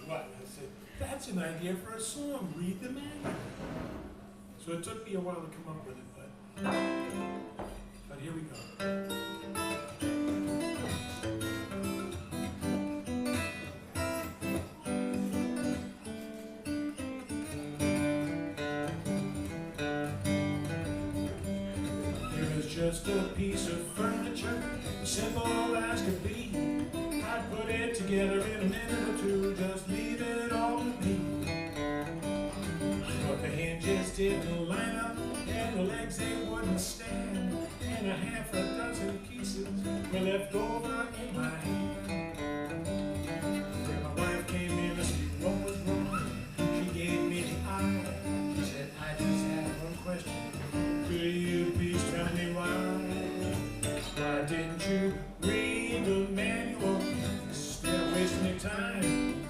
What? I said, that's an idea for a song. Read the manual. So it took me a while to come up with it, but here we go. Just a piece of furniture, simple as could be. I'd put it together in a minute or two, just leave it all to me. But the hinges didn't line up, and the legs they wouldn't stand, and a half a dozen pieces were left over in my hand. When my wife came in to see what was wrong, she gave me the eye. She said, I just have one question. Could you please tell me why? Why didn't you read the manual instead of wasting your time?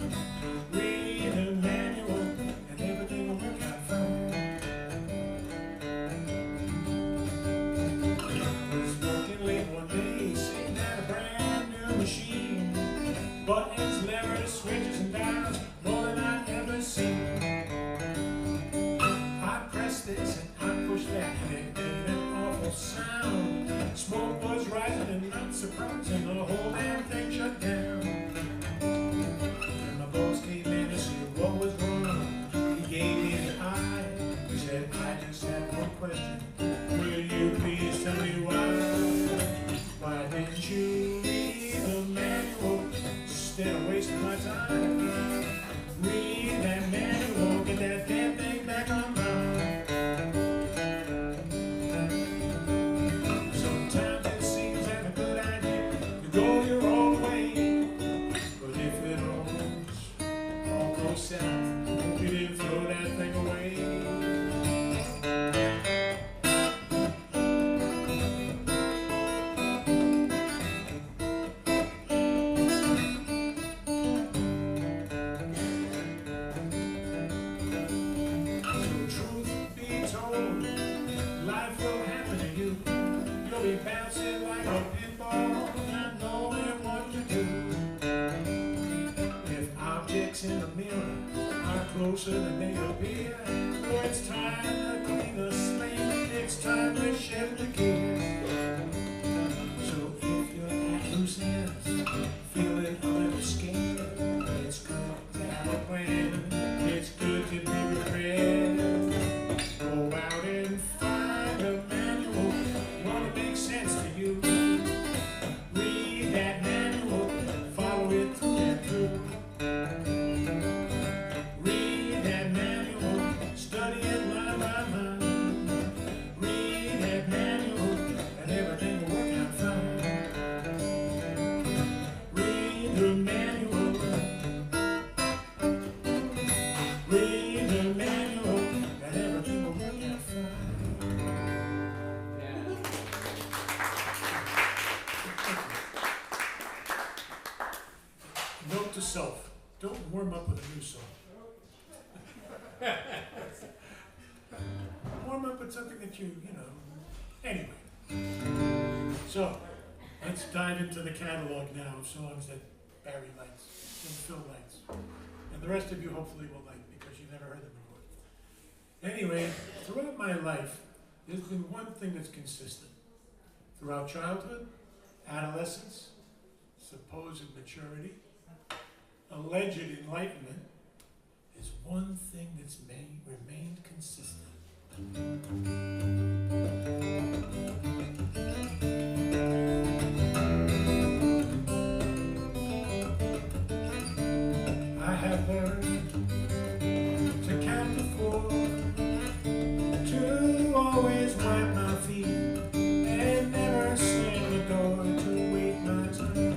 Read the manual and everything will work out fine. I was working late one day, sitting at a brand new machine. Buttons, levers, switches and dials, more than I'd ever seen. I pressed this and I pushed that and it made an awful sound. Smoke was rising and not surprising, the whole damn thing shut down. And my boss came in to see what was wrong. He gave me the eye. He said, I just have one question. Will you please tell me why? Why didn't you read the manual instead of wasting my time? Read that manual, get that damn thing back online. We didn't throw that thing away. So truth be told, life will happen to you. You'll be bouncing like a pinball, not knowing what to do. If objects in the mirror are closer than they appear, oh, it's time to clean the slate, it's time to shift the gears. So if you're at loose ends, feeling a little scared, it's good to have a plan, it's good to be prepared. Go out and find a manual, one that makes sense to you. Read that manual, follow it through and through. Note to self, don't warm up with a new song. Warm up with something that you know. Anyway, so let's dive into the catalog now of songs that Barry likes and Phil likes. And the rest of you hopefully will like because you've never heard them before. Anyway, throughout my life, there's been one thing that's consistent. Throughout childhood, adolescence, supposed maturity, alleged enlightenment, is one thing that's remained consistent. I have learned to count to 4, to always wipe my feet, and never slam the door to wait my turn.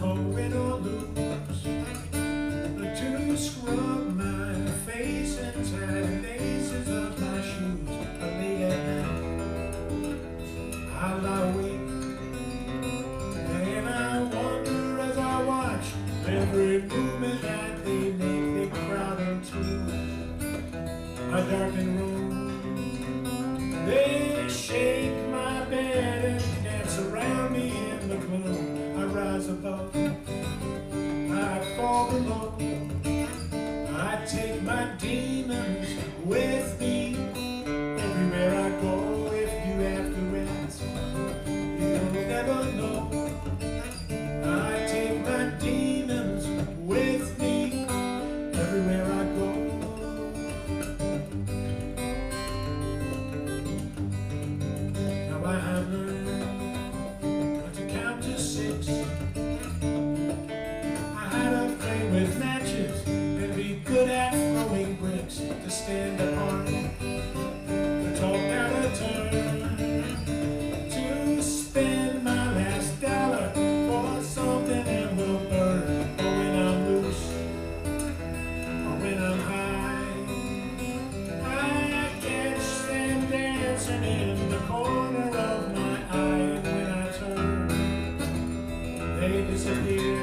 Oh, win or lose, to scrub my face and tie the laces of my shoes. But late at night, I lie awake, and I wonder as I watch every movement that they make. They crowd into a darkened room. They shake my bed and dance around me in the gloom. I rise above, I fall below. know. I take my demons with me everywhere I go. If you have to ask, you'll never know. I take my demons with me everywhere I go. Now I have learned to count to 6. I had to play with matches and be good at throwing bricks, to stand apart, to talk out of turn, to spend my last dollar for something that will burn. Or when I'm loose, or when I'm high, I catch them dancing in the corner of my eye. And when I turn, they disappear.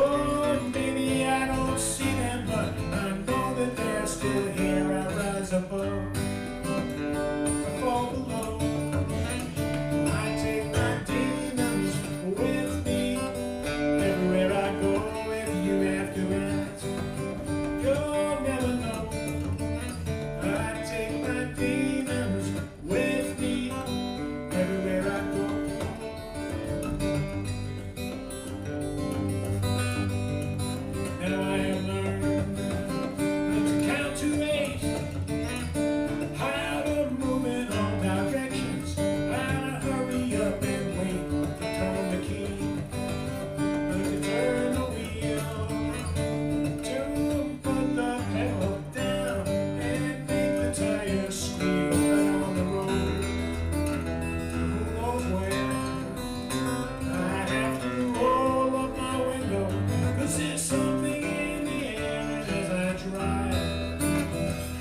Oh, maybe I don't see them, but I know that they're still here. I rise above, I fall below. I take my demons with me everywhere I go. If you have to ask, you'll never know. I take my demons with me everywhere I go. Now I have learned to count to 8, how to move in all directions, how to hurry up and wait, to turn the key, to turn the wheel, to put the pedal down and make the tires squeal. But on the road, who knows where, I have to roll up my window, 'cause there's something in the air as I drive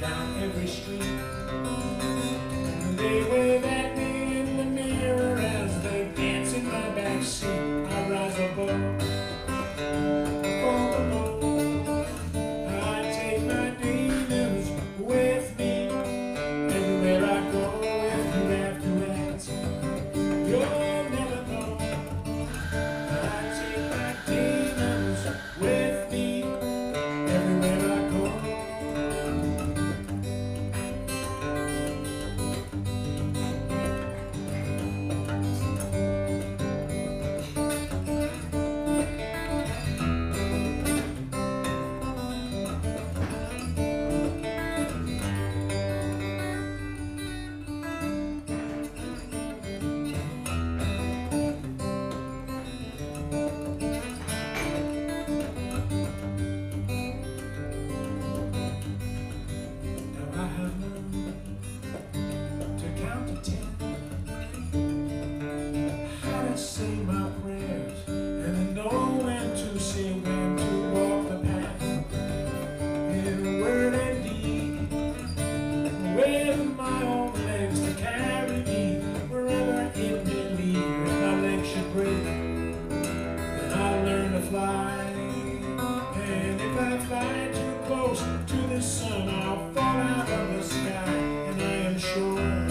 down every street. They wave at me in the mirror as they dance in my back seat. I rise above, fall below. I take my demons with me everywhere I go. If you have to ask, you'll never know. I take my demons with me everywhere I go. Now I have learned to count to 10, how to say my prayers, and to know when to say when to walk the path, in word and deed, with my own legs to carry me wherever it may lead. If my legs should break, then I'll learn to fly. And if I fly too close to the sun, I'll fall out of the sky. And I am sure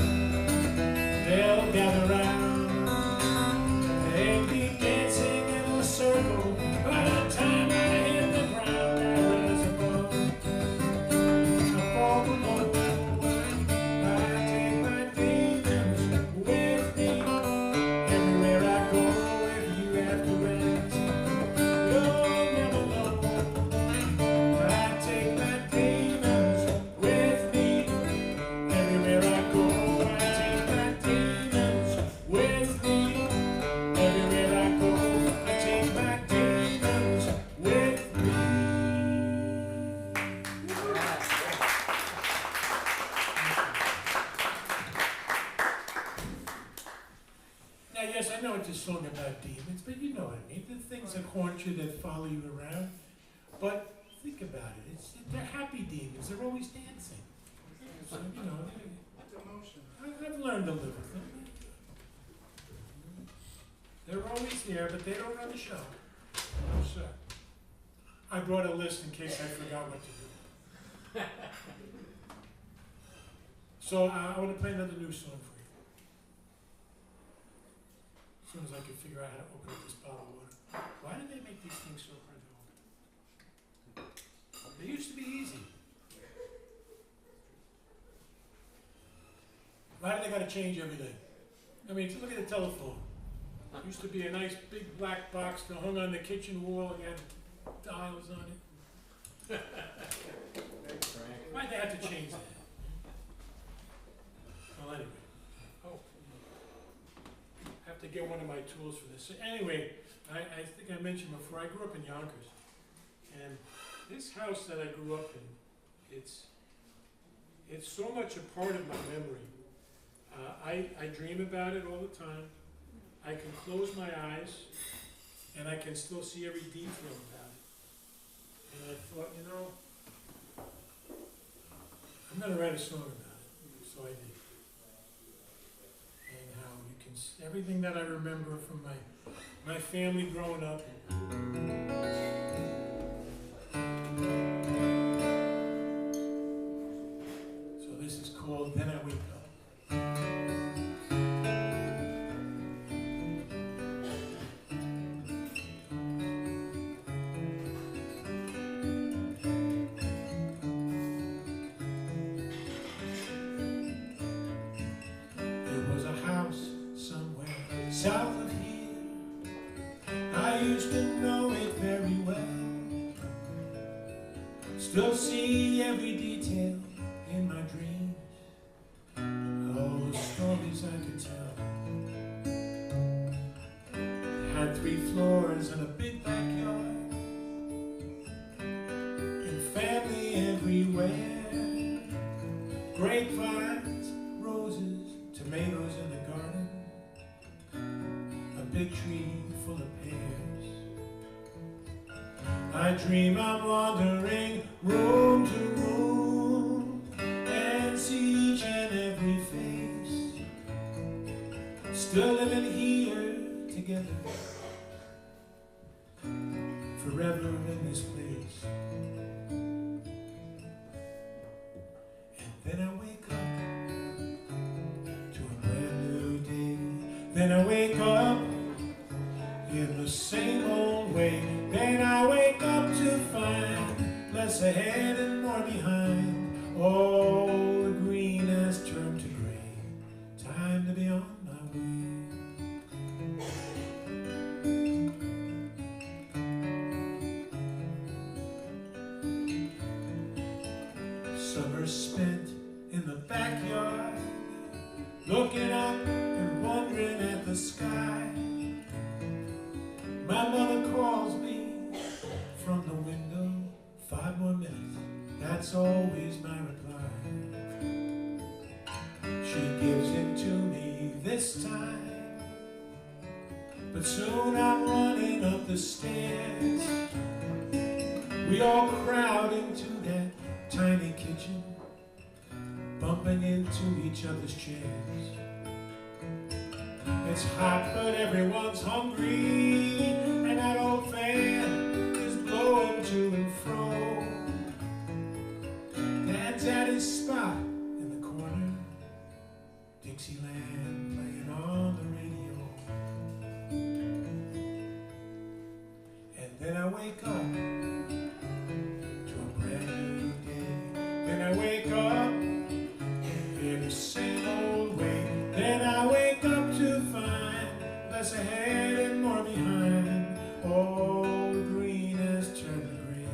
they'll gather round and keep dancing in a circle. By the time I hit the ground, I rise above, I fall below. I take my demons with me everywhere I go. If you have to ask, you'll never know. I take my demons with me everywhere I go. I take my demons with me everywhere I go. I take my demons with me. Now, yes, I know it's a song about demons, but you know what I mean. The things that haunt you, that follow you around. But think about it. They're happy demons. They're always dancing. So, you know, I've learned to live with them. They're always there, but they don't run the show. No, sir. I brought a list in case I forgot what to do. So I want to play another new song for you. As soon as I can figure out how to open up this bottle of water. Why do they make these things so hard to open? change everything. I mean, look at the telephone. It used to be a nice big black box that hung on the kitchen wall and had dials on it. Why'd they have to change that? Well, anyway. Oh. I have to get one of my tools for this. So anyway, I think I mentioned before, I grew up in Yonkers. And this house that I grew up in, it's so much a part of my memory. I dream about it all the time. I can close my eyes and I can still see every detail about it. And I thought, you know, I'm going to write a song about it. So I did. And how you can, everything that I remember from my family growing up. So this is called Then I Wake Up. South of here, I used to know it very well. Still see every detail in my dreams, all the stories I could tell. It had 3 floors and a big backyard, and family everywhere. Grapevines, roses, tomatoes in the garden, a big tree full of pears. I dream I'm wandering room to room and see each and every face. Still living here together, forever in this place. And then I wake up to a brand new day. Then I wake up in the same old way. Then I wake up to find less ahead and more behind. All the green has turned to gray. Time to be on my way. Summer spent in the backyard, looking up and wondering at the sky. My mother calls me from the window, 5 more minutes, that's always my reply. She gives it to me this time, but soon I'm running up the stairs. We all crowd into that tiny kitchen, bumping into each other's chairs. It's hot, but everyone's hungry, and that old fan is blowing to and fro. Dad's at his spot in the corner, Dixieland playing on the radio. And then I wake up to a brand new day. Then I wake up in the same old way. Then I wake up to find less ahead and more behind. All the green has turned to gray.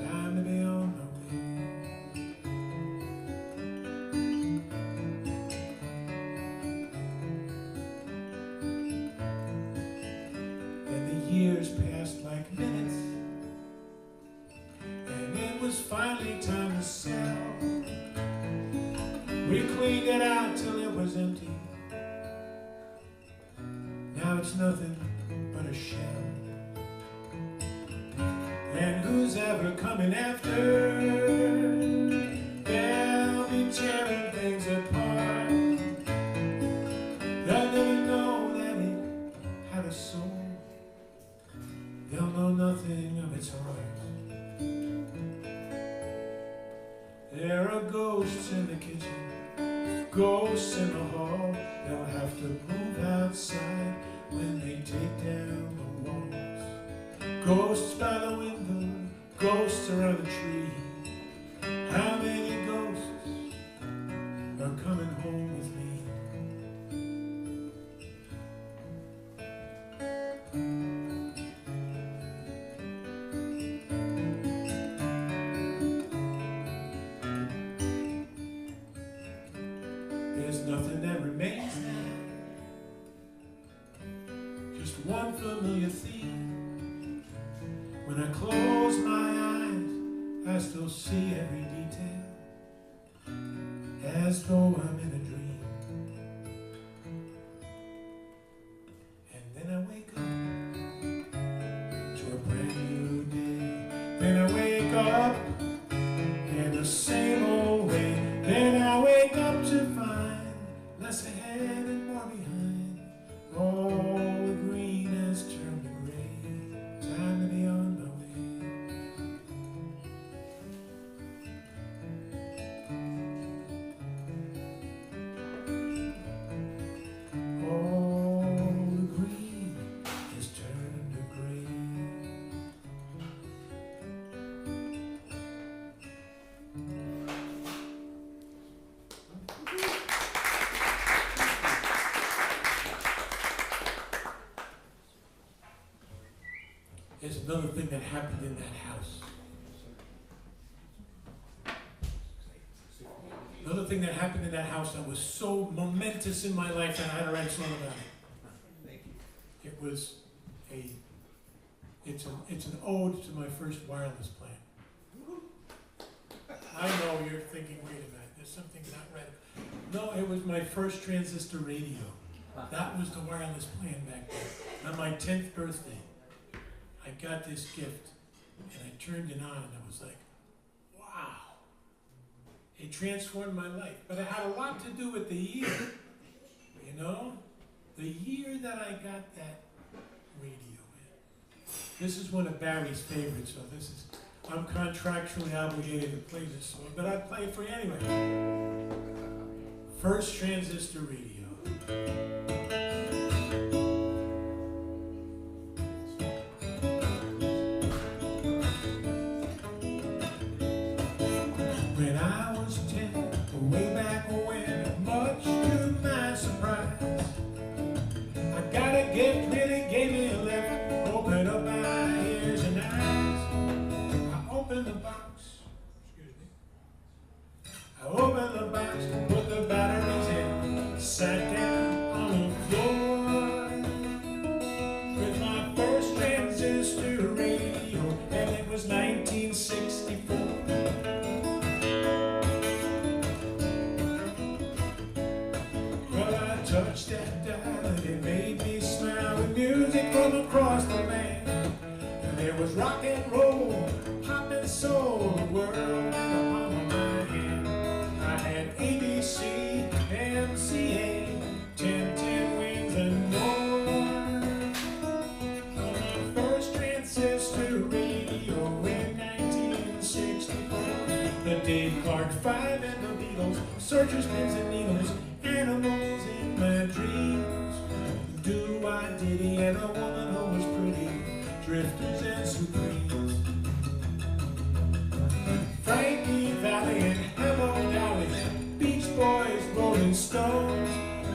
Time to be on my way. Then the years passed like minutes, and it was finally time to sell. We cleaned it out till it was empty. Now it's nothing but a shell. And who's ever coming after? They'll be tearing things apart. They'll never know that it had a soul. They'll know nothing of its heart. There are ghosts in the kitchen, ghosts in the hall. They'll have to move outside when they take down the walls. Ghosts by the window, ghosts around the tree. How many ghosts are coming home with me? nothing that remains now. Just one familiar theme. When I close my eyes, I still see every detail, as though I'm in a dream. And then I wake up to a brand new day. Then I wake up in the same old way. Then I wake up to find less ahead and more behind. All the green has turned to gray. Time to be on my way. There's another thing that happened in that house. Another thing that happened in that house that was so momentous in my life that I had to write a song about it. It was it's an ode to my first wireless plan. I know you're thinking, wait a minute, there's something not right. No, it was my first transistor radio. That was the wireless plan back then. On my 10th birthday, I got this gift, and I turned it on, and I was like, wow. It transformed my life. But it had a lot to do with the year, you know? The year that I got that radio in. This is one of Barry's favorites, so I'm contractually obligated to play this song, but I'll play it for you anyway. First transistor radio. When I was 10, way back when, much to my surprise, I got a gift, really gave me a lift, opened up my ears and eyes. I opened the box, I opened the box, put the batteries in, sat down on the floor with my first transistor radio, and it was 1964. Touched that dial and it made me smile with music from across the land. And there was rock and roll, pop and soul, the world in the palm of my hand. I had ABC, MCA, 10 wings and more. On my first transistor radio in 1964. The Dave Clark 5 and the Beatles, searchers, pins and needles, animals in my dreams, do-I-diddy and a woman who was pretty, drifters and supremes, Frankie Valli and Hello Dolly, Beach Boys, Rolling Stones,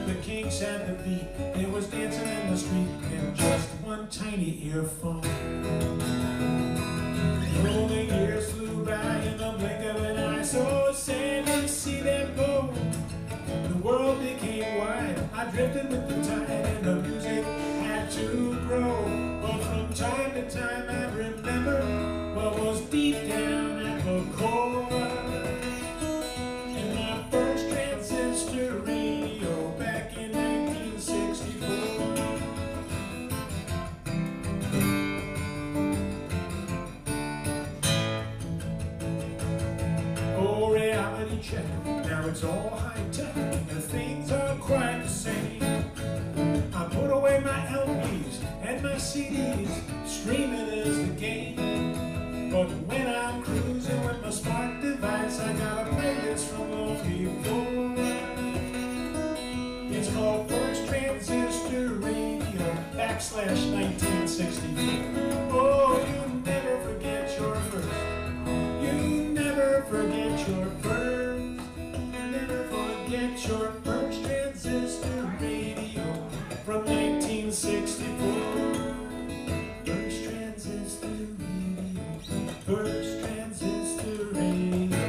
the Kinks and the Beat, it was dancing in the street in just one tiny earphone. Oh, the years flew by in the blink of an eye, so sad to see them go. The world became wide, I drifted with the tide, and the music had to grow. But from time to time I remember what was deep down at the core. In my first transistor radio back in 1964. Oh, reality check, now it's all high-tech, and things are quite the same. I put away my LPs and my CDs, streaming is the game. But when I'm cruising with my smart device, I got a playlist from '04. It's called First Transistor Radio /1964. Oh, you never forget your first. You never forget your first. Never forget your first transistor radio from 1964. First transistor radio. First transistor radio.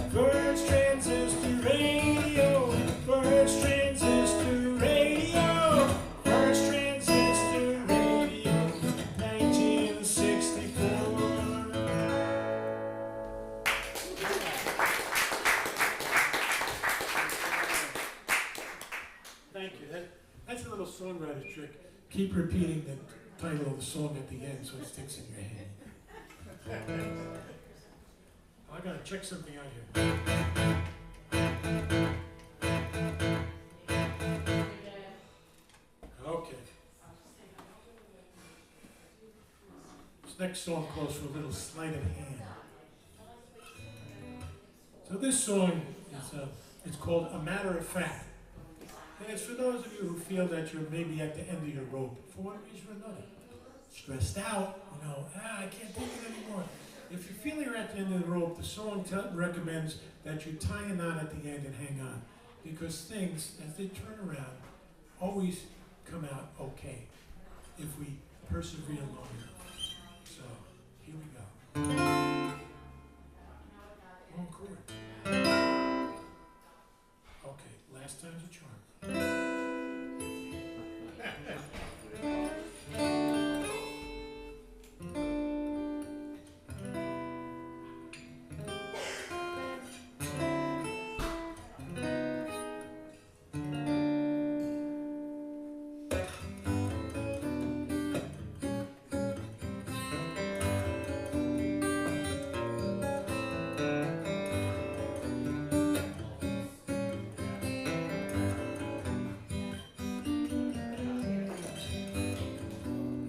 First transistor radio. First transistor keep repeating the title of the song at the end so it sticks in your head. I gotta check something out here. Okay. This next song calls for a little sleight of hand. So this song is it's called A Matter of Fact. And it's for those of you who feel that you're maybe at the end of your rope for one reason or another. Stressed out, you know, I can't take it anymore. If you feel you're at the end of the rope, the song recommends that you tie a knot at the end and hang on. Because things, as they turn around, always come out okay if we persevere long enough. So, here we go. Wrong chord. Okay, last time's a charm.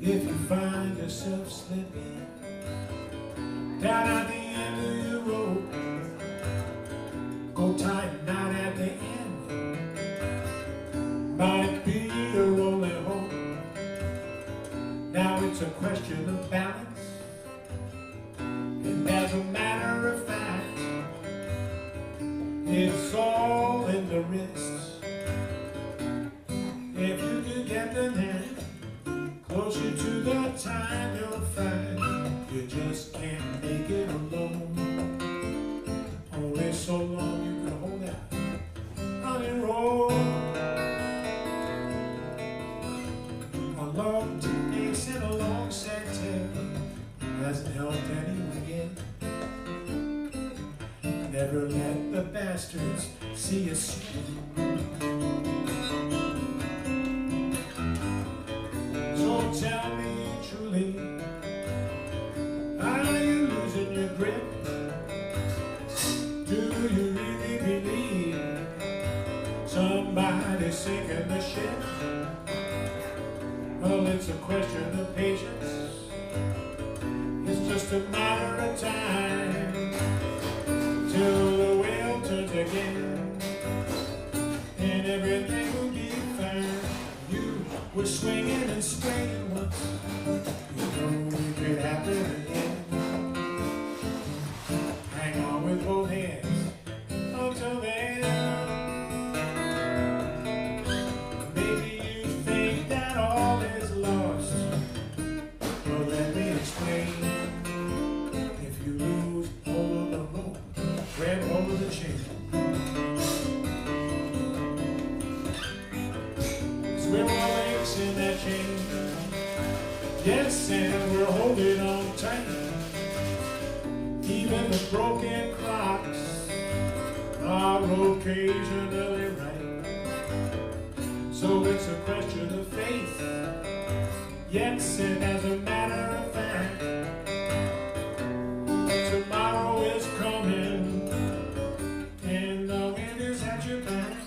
If you find yourself slipping down at the end of your rope, go tie a knot at the end. Might be your only hope. Now it's a question of balance, and as a matter of fact, it's all in the wrists. If you could get the net closer to the time, you'll find you just can't make it alone. Only so long you can hold out on your own. A long techniques and a long set tale hasn't helped anyone yet. Never let the bastards see you sweat. Tell me truly, are you losing your grip? Do you really believe somebody's sinking the ship? Well, it's a question of patience. It's just a matter of time till the wheel turns again, and everything will be fine. You were swinging and swaying once, you know it could happen again. Hang on with both hands until then. Maybe you think that all is lost. Well, let me explain. If you lose hold of the rope, grab hold of the chain. We're all links in that chain. Yes, and we're holding on tight. Even the broken clocks are occasionally right. So it's a question of faith. Yes, and as a matter of fact, tomorrow is coming, and the wind is at your back.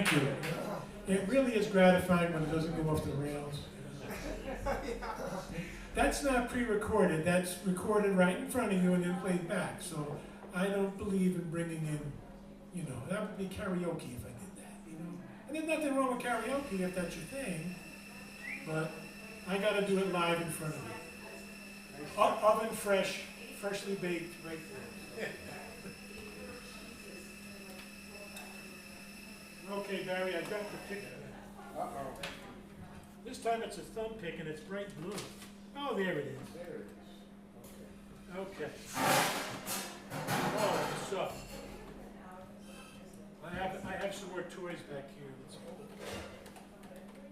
Thank you. It really is gratifying when it doesn't go off the rails. That's not pre-recorded. That's recorded right in front of you and then played back. So I don't believe in bringing in, that would be karaoke if I did that, And there's nothing wrong with karaoke if that's your thing, but I got to do it live in front of you. Oven fresh, freshly baked right there. Okay, Barry, I got the pick. Uh-oh. This time it's a thumb pick and it's bright blue. Oh, there it is. There it is. Okay. Oh, so I have some more toys back here.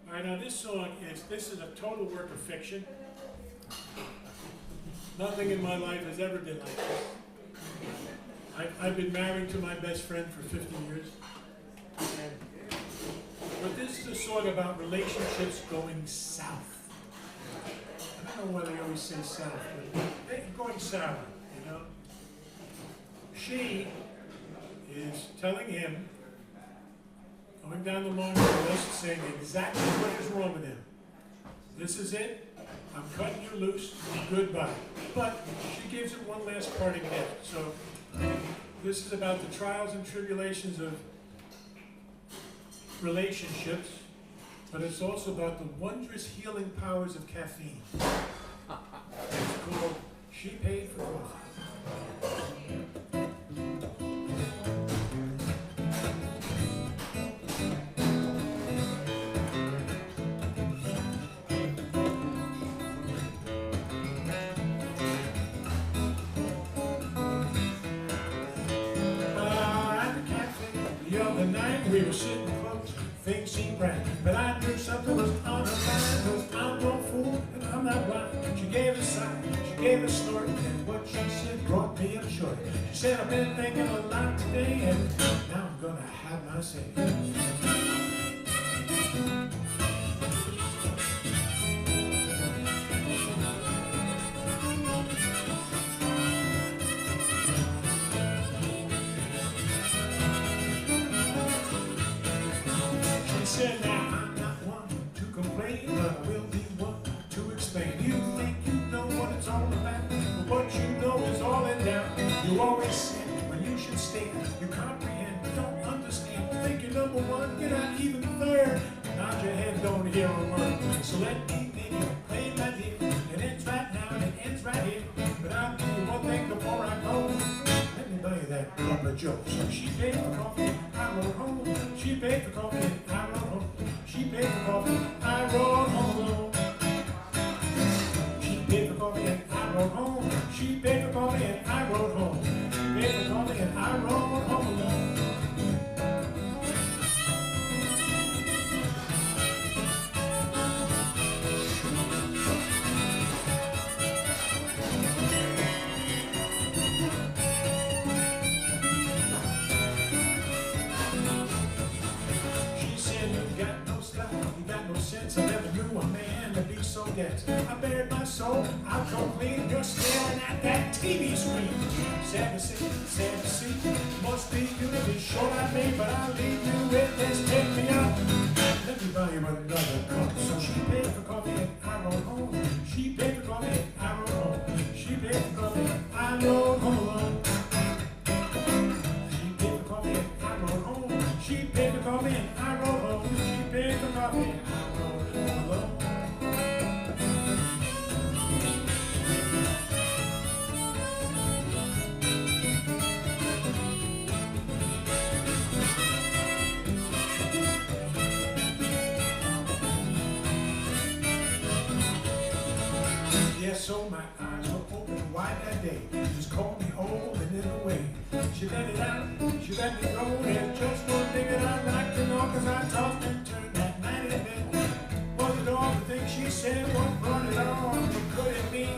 All right, now this is a total work of fiction. Nothing in my life has ever been like this. I've been married to my best friend for 50 years. But this is a song about relationships going south. I don't know why they always say south, but going sour, She is telling him, going down the long list, saying exactly what is wrong with him. This is it. I'm cutting you loose. Goodbye. But she gives him one last parting gift. So this is about the trials and tribulations of relationships, but it's also about the wondrous healing powers of caffeine. It's called She Paid for Coffee. We were sitting close, things seemed bright, but I knew something was on her mind, 'cause I'm no fool and I'm not blind. She gave a sigh, she gave a snort, and what she said brought me up short. She said, I've been thinking a lot today, and now I'm gonna have my say. Said, now I'm not one to complain, but I will be one to explain. You think you know what it's all about, but what you know is all in doubt. You always say when you should stand, you comprehend, you don't understand. You think you're number one, you're not even third. Nod your head, don't hear a word. So let me make it plain, my dear. It ends right now and it ends right here. But I'll do one thing before I go. Let me buy you that cup of Joe. So she paid for coffee, I rode home. She paid for coffee, I rode home. She paid for coffee, I rode home alone. She paid for coffee and I rode home. She paid for coffee and I rode home. She paid for coffee and I rode home alone. I never knew a man to be so dense. I bared my soul, I'll come clean. You're staring at that TV screen. Sad to see, must be you to be short I made, but I'll leave you with this. Take me out. Let me buy you another cup. So she paid for coffee and I rode home. She paid for coffee and I rode home. She paid for coffee and I rode home alone. She paid for coffee and I rode home. She paid for coffee and I rode home. She paid for coffee and I rode home. So my eyes were open wide that day. Just called me old and in a way. She let it out, she let me go. And just one thing that I'd like to know, 'cause I tossed and turned that night in bed. Was it all the things she said? What brought it on? What could it mean?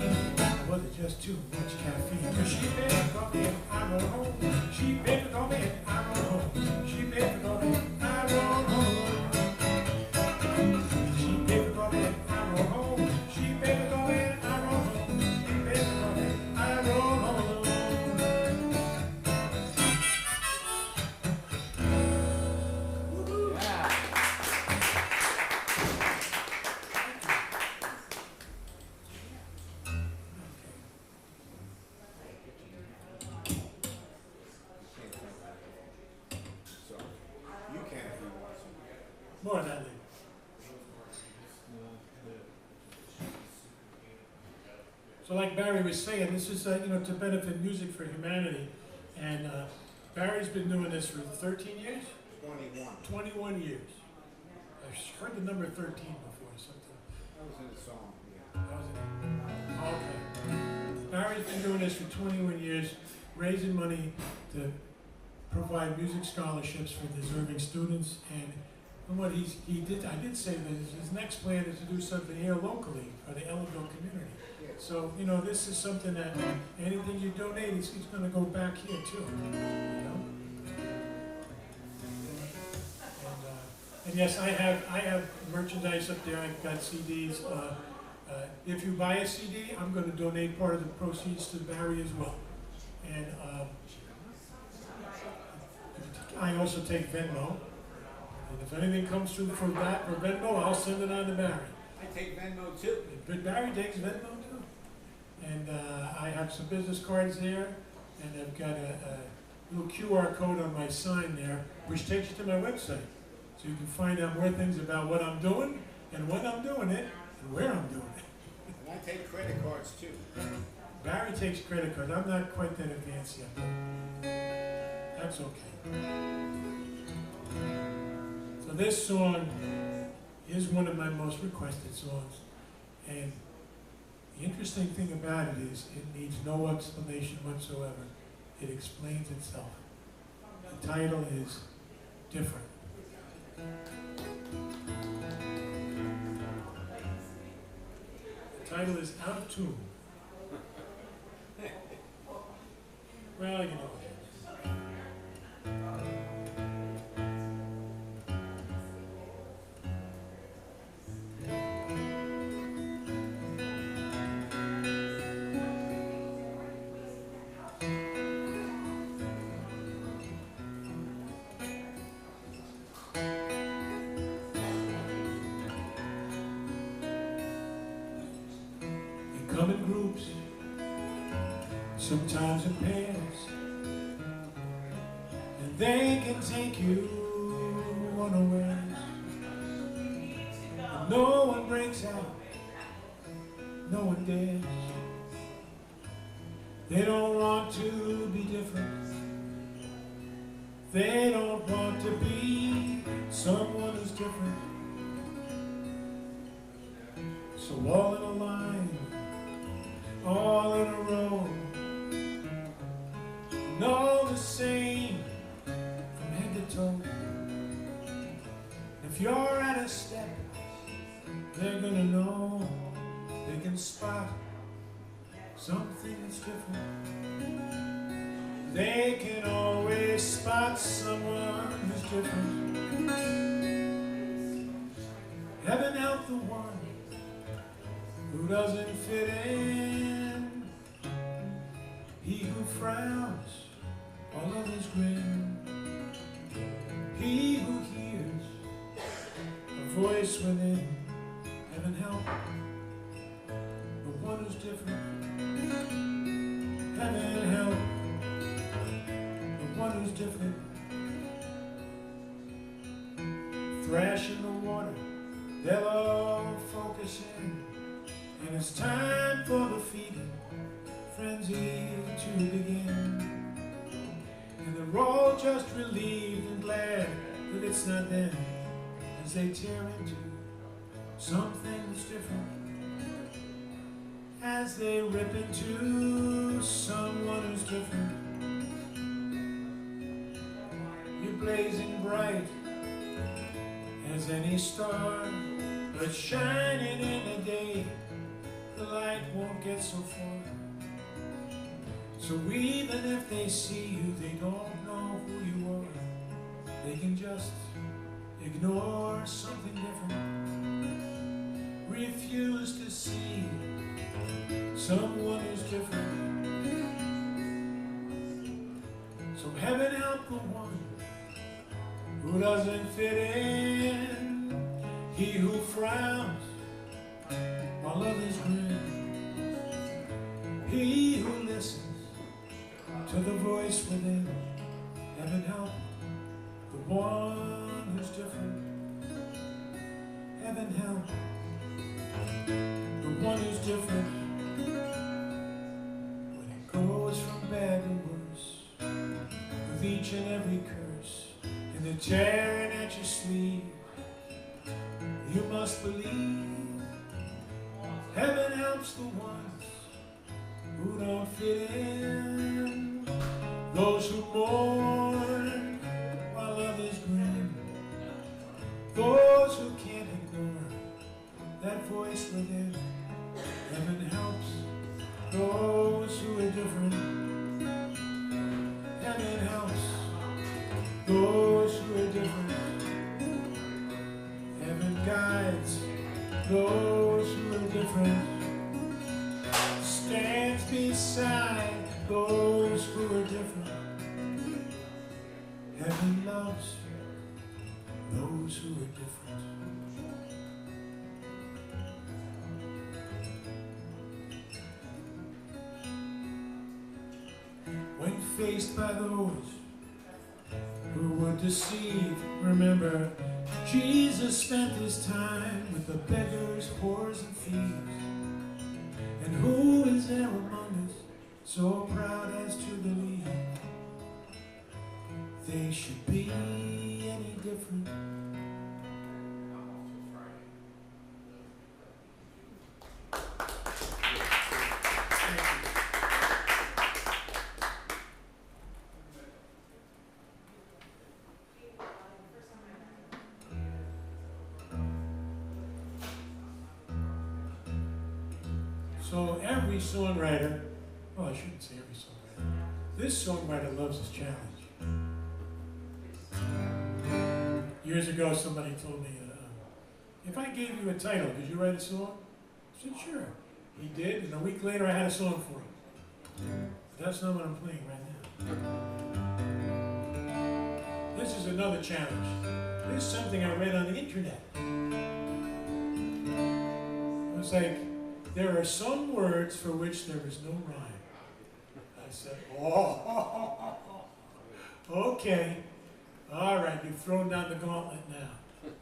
Was it just too much caffeine? 'Cause she paid for coffee and I rode home. She paid for coffee and I rode home. She paid for coffee and I rode home. She paid for coffee and I rode home. She paid for coffee and I rode home. She paid for coffee and I rode home alone. Yeah. So like Barry was saying, this is you know, to benefit Music for Humanity, and Barry's been doing this for 13 years? 21. 21 years. I've heard the number 13 before, something. That was in a song, yeah. That was it. Okay. Barry's been doing this for 21 years, raising money to provide music scholarships for deserving students. And what he did, I did say that his next plan is to do something here locally for the Ellenville community. Yes. So, you know, this is something that anything you donate, it's going to go back here too. You know? And yes, I have merchandise up there. I've got CDs. If you buy a CD, I'm going to donate part of the proceeds to Barry as well. And I also take Venmo. And if anything comes through for that or Venmo, I'll send it on to Barry. I take Venmo too. But Barry takes Venmo too. And I have some business cards there, and I've got a little QR code on my sign there, which takes you to my website. So you can find out more things about what I'm doing, and when I'm doing it, and where I'm doing it. And I take credit cards too. Barry takes credit cards. I'm not quite that advanced yet, but that's okay. So this song is one of my most requested songs, and the interesting thing about it is it needs no explanation whatsoever. It explains itself. The title is Different. The title is Out of Tune. Well, you know. Come in groups, sometimes in pairs, and they can take you unawares. And no one breaks out, no one dares. They don't want to be different. They don't want to be someone who's different. So all in a line, all in a row, and all the same from head to toe. If you're at a step, they're gonna know. They can spot something that's different. They can always spot someone who's different. Heaven help the one who doesn't fit in. He who frowns while others grin. He who hears a voice within. Heaven help the one who's different. Heaven help the one who's different. Thrash in the water, they'll all focus in. And it's time for the feeding frenzy to begin. And they're all just relieved and glad that it's not them, as they tear into something that's different. As they rip into someone who's different. You're blazing bright as any star, but shining in the day, the light won't get so far. So even if they see you, they don't know who you are. They can just ignore something different. Refuse to see someone who's different. So heaven help the one who doesn't fit in. He who frowns while others grin. He who listens to the voice within. Heaven help the one who's different. Heaven help the one who's different. tearing at your sleeve. You must believe heaven helps the ones who don't fit in, those who mourn while others grin, those who can't ignore that voice within. Heaven helps those who are different. Heaven helps those who are different. Heaven guides those who are different. Stands beside those who are different. Heaven loves those who are different. When faced by those who would deceive, remember Jesus spent his time with the beggars, whores, and thieves. And who is there among us so proud as to believe they should be any different? So every songwriter, well, I shouldn't say every songwriter, this songwriter loves his challenge. Years ago, somebody told me, if I gave you a title, could you write a song? I said, sure. He did, and a week later I had a song for him. But that's not what I'm playing right now. This is another challenge. This is something I read on the internet. It was like, there are some words for which there is no rhyme. I said, oh, okay. All right, you've thrown down the gauntlet now. And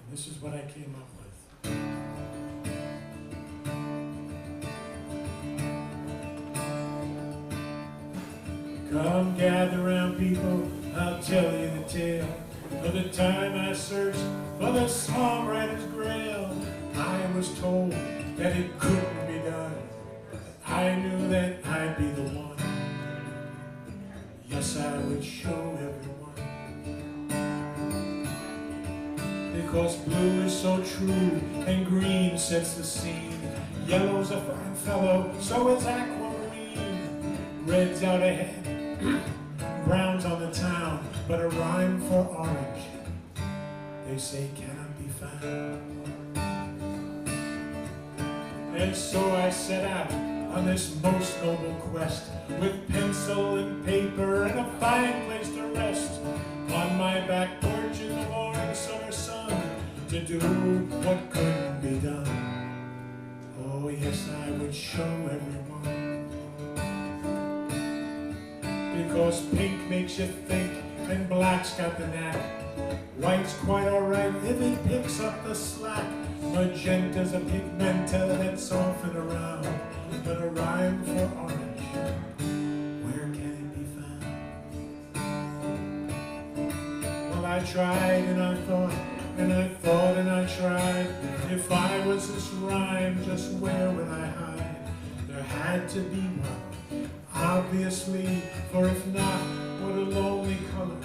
this is what I came up with. Come gather round, people, I'll tell you the tale of the time I searched for the songwriter's grail. I was told that it couldn't be done. I knew that I'd be the one. Yes, I would show everyone. Because blue is so true and green sets the scene. Yellow's a fine fellow, so is aquamarine. Red's out ahead, brown's on the town, but a rhyme for orange, they say, cannot be found. And so I set out on this most noble quest, with pencil and paper and a fine place to rest, on my back porch in the warm summer sun, to do what couldn't be done. Oh yes, I would show everyone. Because pink makes you think and black's got the knack. White's quite alright if it picks up the slack. Magenta's a pigmenta that's often around, but a rhyme for orange, where can it be found? Well, I tried and I thought, and I thought and I tried. If I was this rhyme, just where would I hide? There had to be one, obviously, for if not, what a lonely color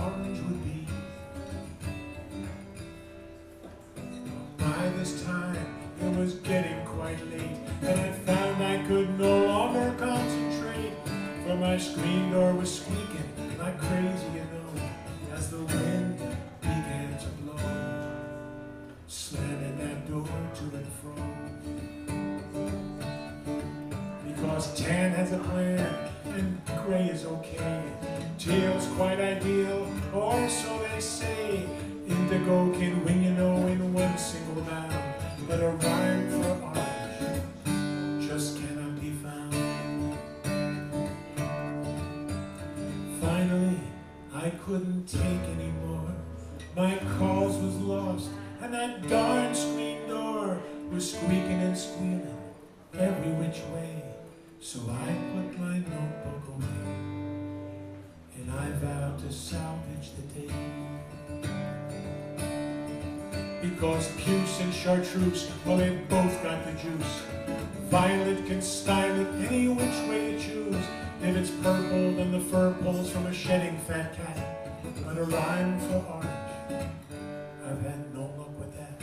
orange would be. By this time, it was getting quite late, and I found I could no longer concentrate, for my screen door was squeaking like crazy, you know, as the wind began to blow, slamming that door to and fro. Because tan has a plan, and gray is okay, teal's quite ideal, or so they say. Indigo can win, you know, in one single bound, but a rhyme for orange just cannot be found. Finally, I couldn't take anymore. My cause was lost, and that darn screen door was squeaking and squealing every which way. So I put my notebook away and I vowed to salvage the day. Because puce and chartreuse, well, they both got the juice. Violet can style it any which way you choose. If it's purple, then the fur pulls from a shedding fat cat. But a rhyme for orange, I've had no luck with that.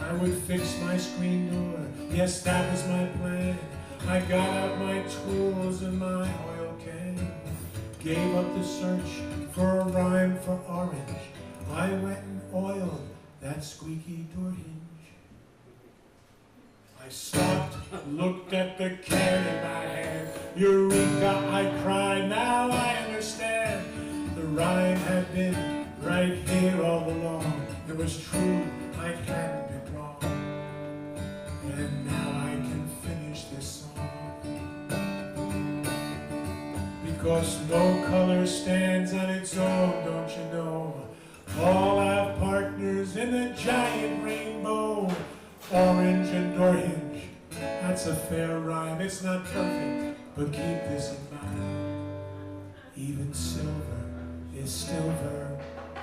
I would fix my screen door, yes, that was my plan. I got out my tools and my oil can. Gave up the search for a rhyme for orange. I went and oiled that squeaky door hinge. I stopped, looked at the can in my hand. Eureka, I cried, now I understand. The rhyme had been right here all along. It was true, I hadn't been wrong. And now I can finish this song. Because no color stands on its own, don't you know? All have partners in the giant rainbow. Orange and door hinge, that's a fair rhyme. It's not perfect, but keep this in mind. Even silver is still very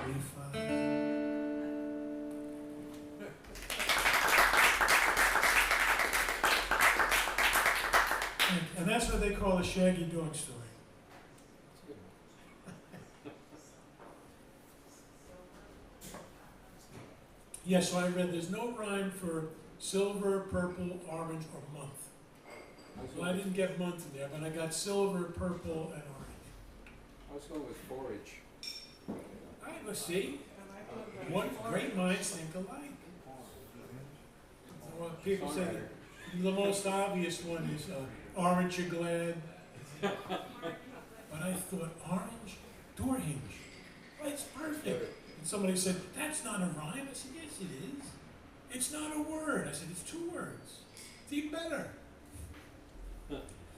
refined. And that's what they call a shaggy dog story. Yes, so I read there's no rhyme for silver, purple, orange, or month. So I didn't get month in there, but I got silver, purple, and orange. I was going with forage. All right, let's see. One great minds think alike. Well, people say that the most obvious one is aren't you glad? But I thought orange, door hinge. Well, it's perfect. And somebody said, that's not a rhyme. I said, yes, it is. It's not a word. I said, it's two words. It's even better.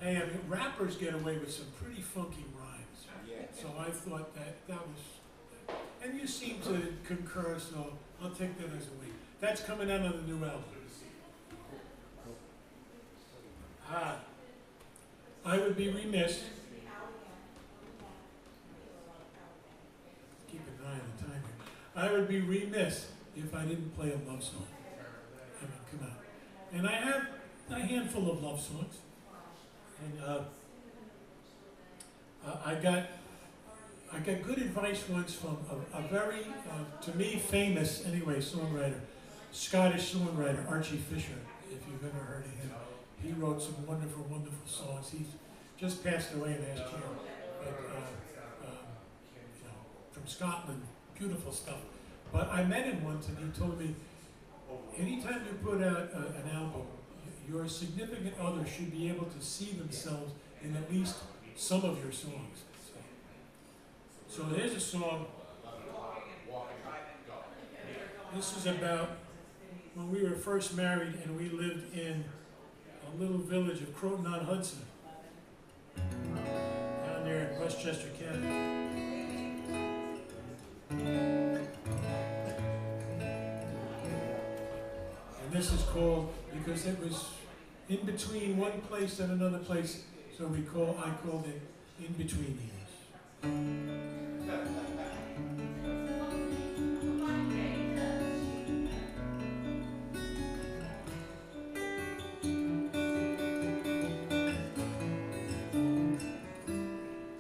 Hey, I mean, rappers get away with some pretty funky rhymes. Yeah. So I thought that was, and you seem to concur, so I'll take that as a win. That's coming out on the new album. I would be remiss. Keep an eye on the timer. I would be remiss if I didn't play a love song. I mean, come on. And I have a handful of love songs. And I got good advice once from a very, to me, famous, anyway, songwriter, Scottish songwriter, Archie Fisher, if you've ever heard of him. He wrote some wonderful, wonderful songs. He's just passed away last year. But, from Scotland, beautiful stuff. But I met him once and he told me, anytime you put out an album, your significant other should be able to see themselves in at least some of your songs. So there's a song. This is about when we were first married and we lived in a little village of Croton-on-Hudson, down there in Westchester County. And this is called, because it was in between one place and another place, so I called it In Between Years.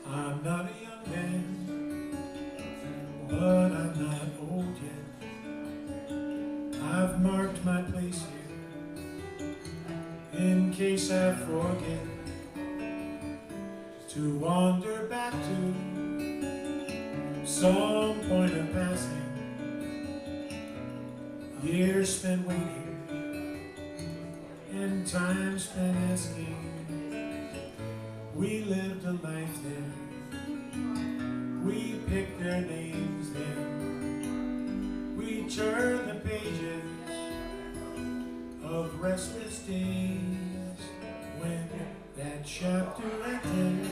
I'm not a young man, but I'm not old yet. I've marked my place here in case I forget to wander back to some point of passing. Years spent waiting and time spent asking. We lived a life then, we picked their names then, we turned the pages of restless days. When that chapter ended,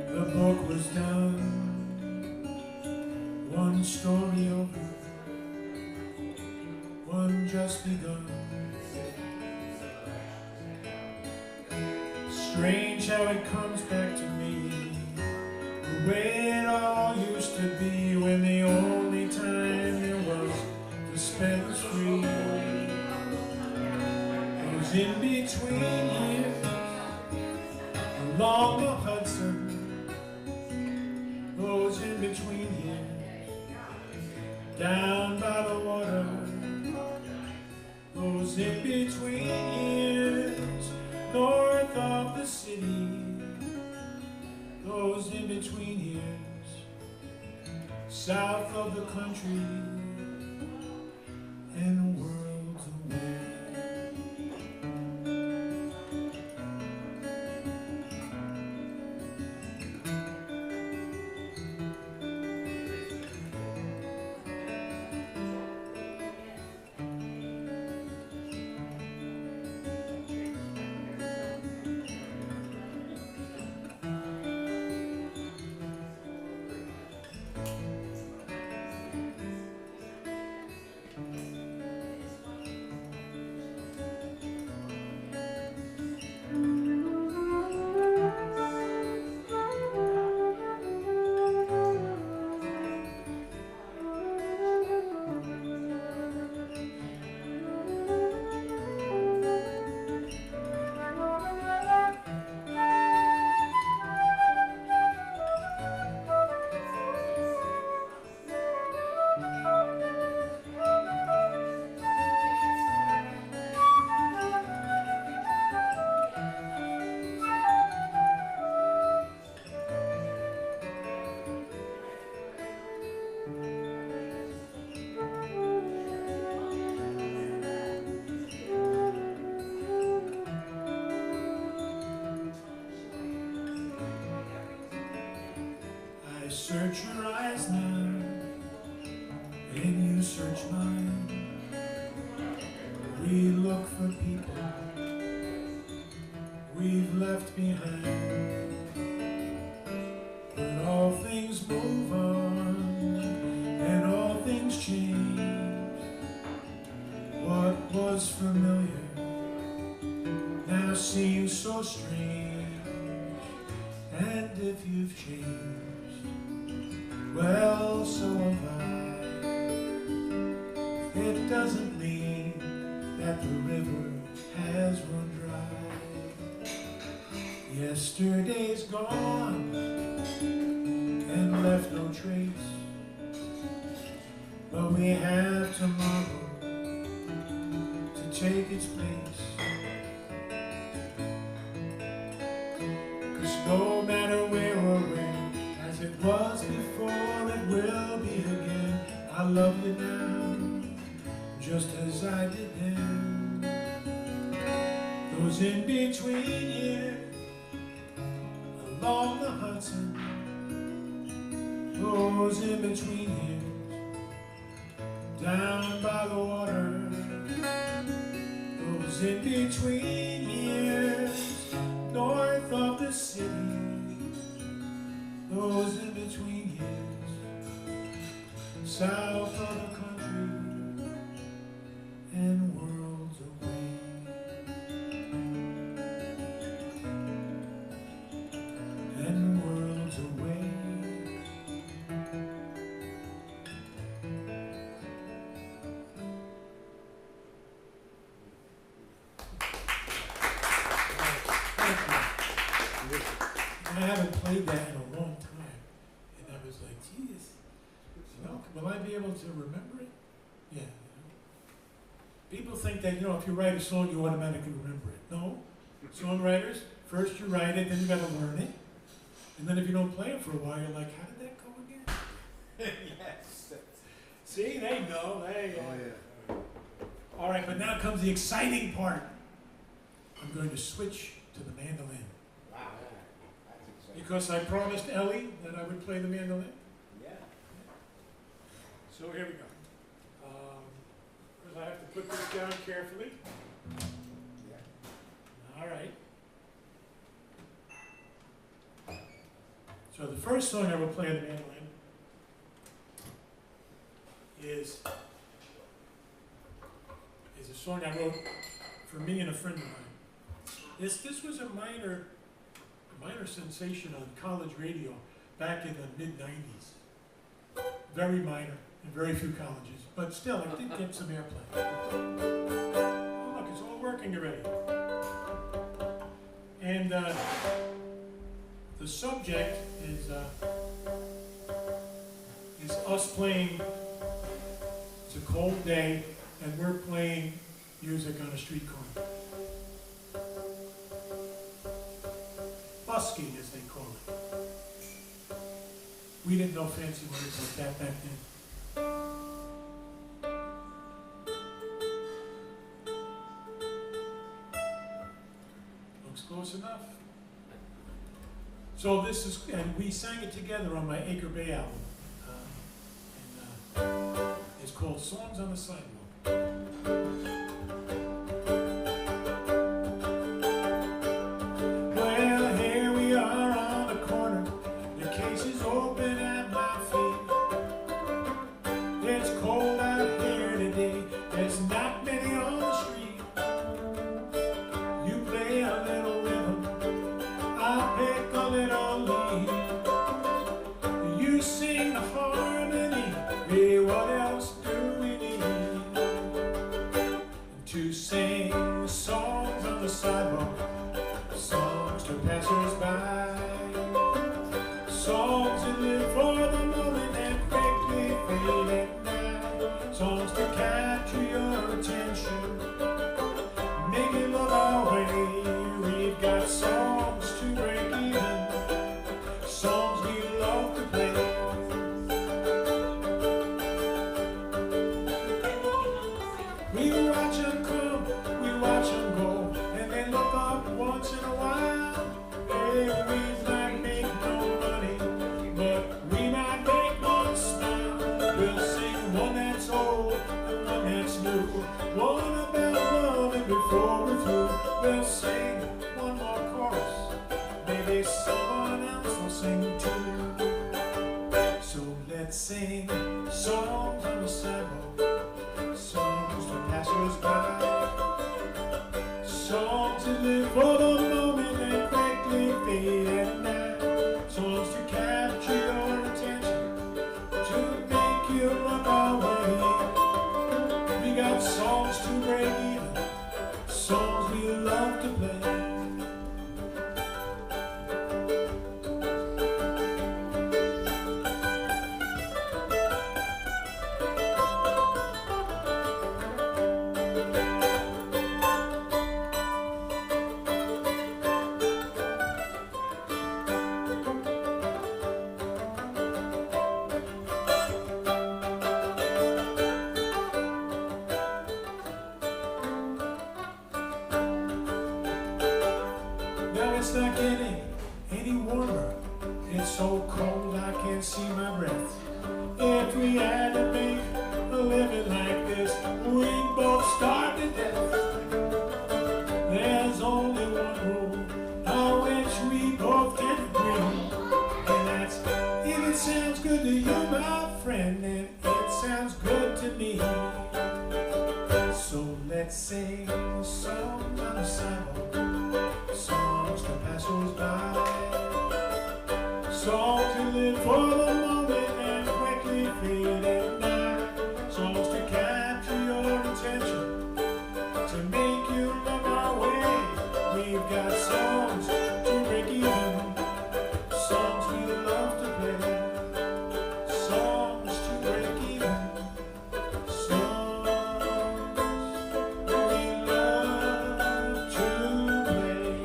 the book was done, one story over, one just begun. strange how it comes back to me, the way it all used to be when the only time there was to spend was free. Those in between years along the Hudson, those in between years down by the water, those in between years north of the city, those in between years south of the country and worlds away. Search your eyes now, and you search mine. We look for people we've left behind, but all things move on, and all things change. What was familiar now seems so strange, and if you've changed, well, so have I. It doesn't mean that the river has run dry. Yesterday's gone and left no trace, but we have tomorrow to take its place. 'Cause no matter where or when, as it was before, it will be again. I love you now, just as I did then. Those in between years along the Hudson, those in between years down by the water, those in between years north of the city, those in between years south of the country and worlds away. And worlds away. I haven't played that in a long time, and I was like, geez, will I be able to remember it? Yeah. People think that, if you write a song, you automatically remember it. No. Songwriters, first you write it, then you got to learn it. And then if you don't play it for a while, you're like, how did that go again? Yes. See, they know. They Oh, yeah. All right, but now comes the exciting part. I'm going to switch to the mandolin. Wow. That's exciting. Because I promised Ellie that I would play the mandolin. Yeah. So here we go. First I have to put this down carefully. Yeah. All right. So the first song I will play on the mandolin is a song I wrote for me and a friend of mine. This was a minor minor sensation on college radio back in the mid-90s. Very minor in very few colleges, but still, it did get some airplay. Oh, look, it's all working already. And the subject is us playing. It's a cold day, and we're playing music on a street corner. Busking, as they call it. We didn't know fancy words like that back then. Looks close enough. So this is, and we sang it together on my Acre Bay album. It's called Songs on the Sidewalk. Well, here we are on the corner. The case is open at my feet. It's cold out here today. There's not many on the street. You play a little rhythm, I pick a little lead. You sing the harmony. Hey, what else do we need? To sing songs on the sidewalk, songs to passers-by, songs that live for the moment and quickly fade at night, songs to capture your attention, make it look our way. We've got songs to break even, songs we love to play. We watch them come, we watch them go, and they look up once in a while. Hey, we might make no money, but we might make one smile. We'll sing one that's old and one that's new, one about love, and before we're through, we'll sing one more chorus. Maybe someone else will sing too. So let's sing songs on the sidewalk, songs to passers-by, songs that live for the moment and quickly fade at night, songs to capture your attention, to make you look our way. We got songs to break even, songs we love to play. It's not getting any warmer. It's so cold I can't see my breath. If we had to make a living like this, we'd both starve to death. There's only one rule on which we both can agree, and that's if it sounds good to you, my friend, then it sounds good to me. So let's sing songs on the sidewalk, songs to passers-by, songs to live for the moment and quickly fade at night, songs to capture your attention, to make you look our way. We've got songs to break even, songs we love to play, songs to break even, songs we love to play.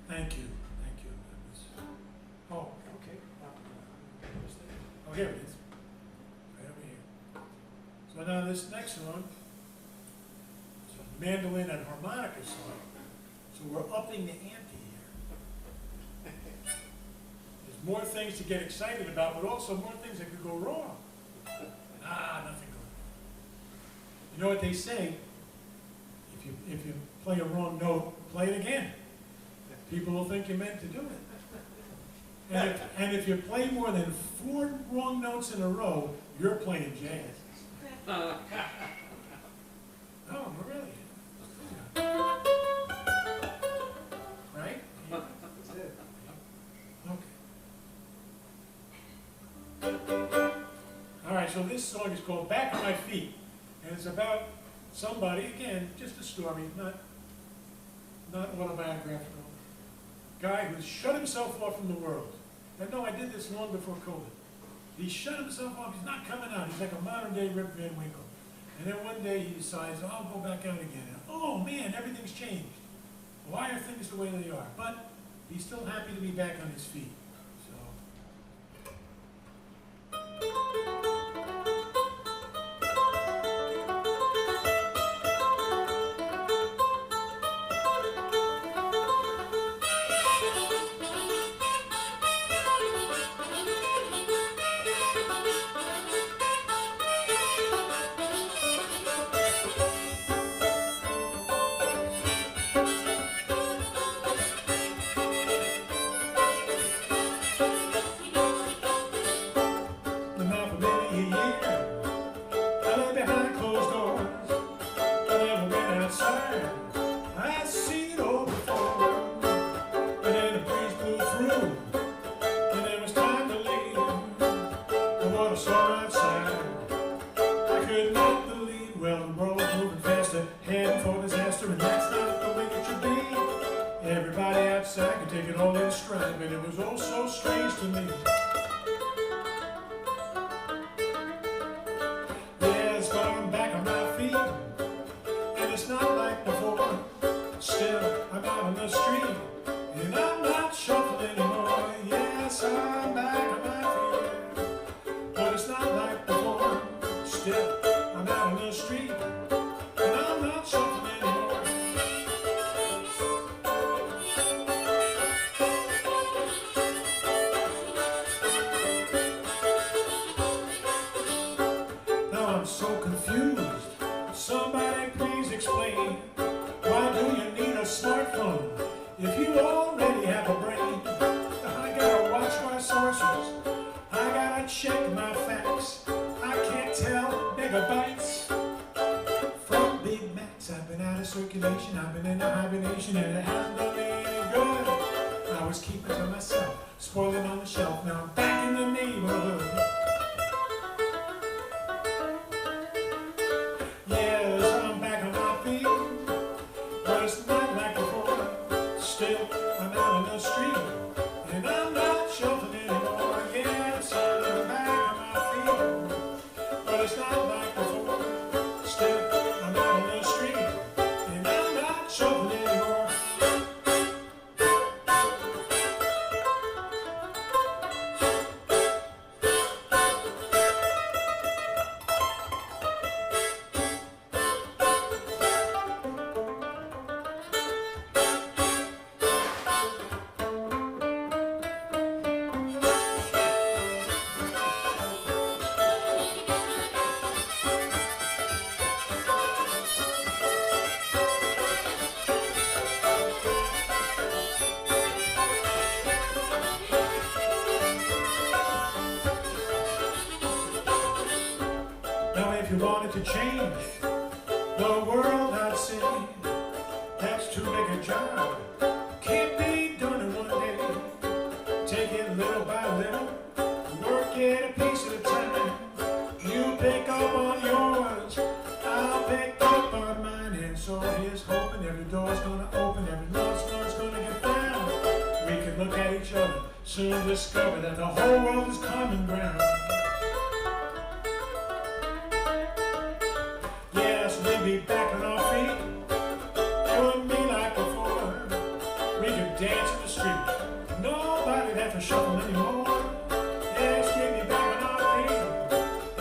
Thank you, thank you. That was, oh, okay. Oh, here it is. Right over here. So now this next one is a mandolin and harmonica song. So we're upping the ante here. There's more things to get excited about, but also more things that could go wrong. Nothing good. You know what they say? If you play a wrong note, play it again. People will think you meant to do it. And if you play more than 4 wrong notes in a row, you're playing jazz. Oh, really? Right? That's it. Okay. All right, so this song is called Back on My Feet. And it's about somebody, again, just a story, not autobiographical. Guy who shut himself off from the world. And no, I did this long before COVID. He shut himself off, he's not coming out. He's like a modern day Rip Van Winkle. And then one day he decides, oh, I'll go back out again. And, oh man, everything's changed. Why are things the way they are? But he's still happy to be back on his feet. Circulation, I've been in a hibernation and it hasn't done me any good. I was keeping to myself, spoiling on the shelf. Now I'm back in the neighborhood. Yes, I'm back on my feet, but it's not like before. Still, I'm out on the street, and I'm not shuffling anymore. Yes, I'm back on my feet, but it's not like before. Still, I'm out on the street. If you wanted to change the world, I'd say that's too big a job. Can't be done in one day. Take it little by little, work it a piece at a time. You pick up on yours, I'll pick up on mine. And so here's hoping every door's gonna open, every lost one's gonna get found. We can look at each other, soon discover that the whole world is common ground. Be back on our feet, you and me like before. We could dance in the street, nobody'd have to shuffle anymore. Yes, we'd be back on our feet,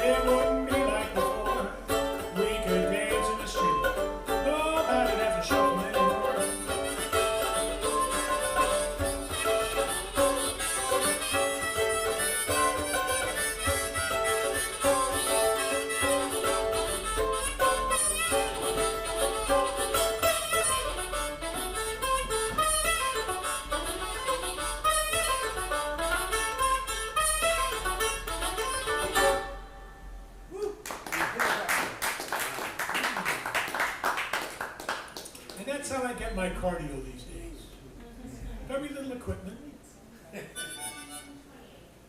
it wouldn't be like before. We could dance in the street, nobody'd have to shuffle anymore. And that's how I get my cardio these days. Very little equipment.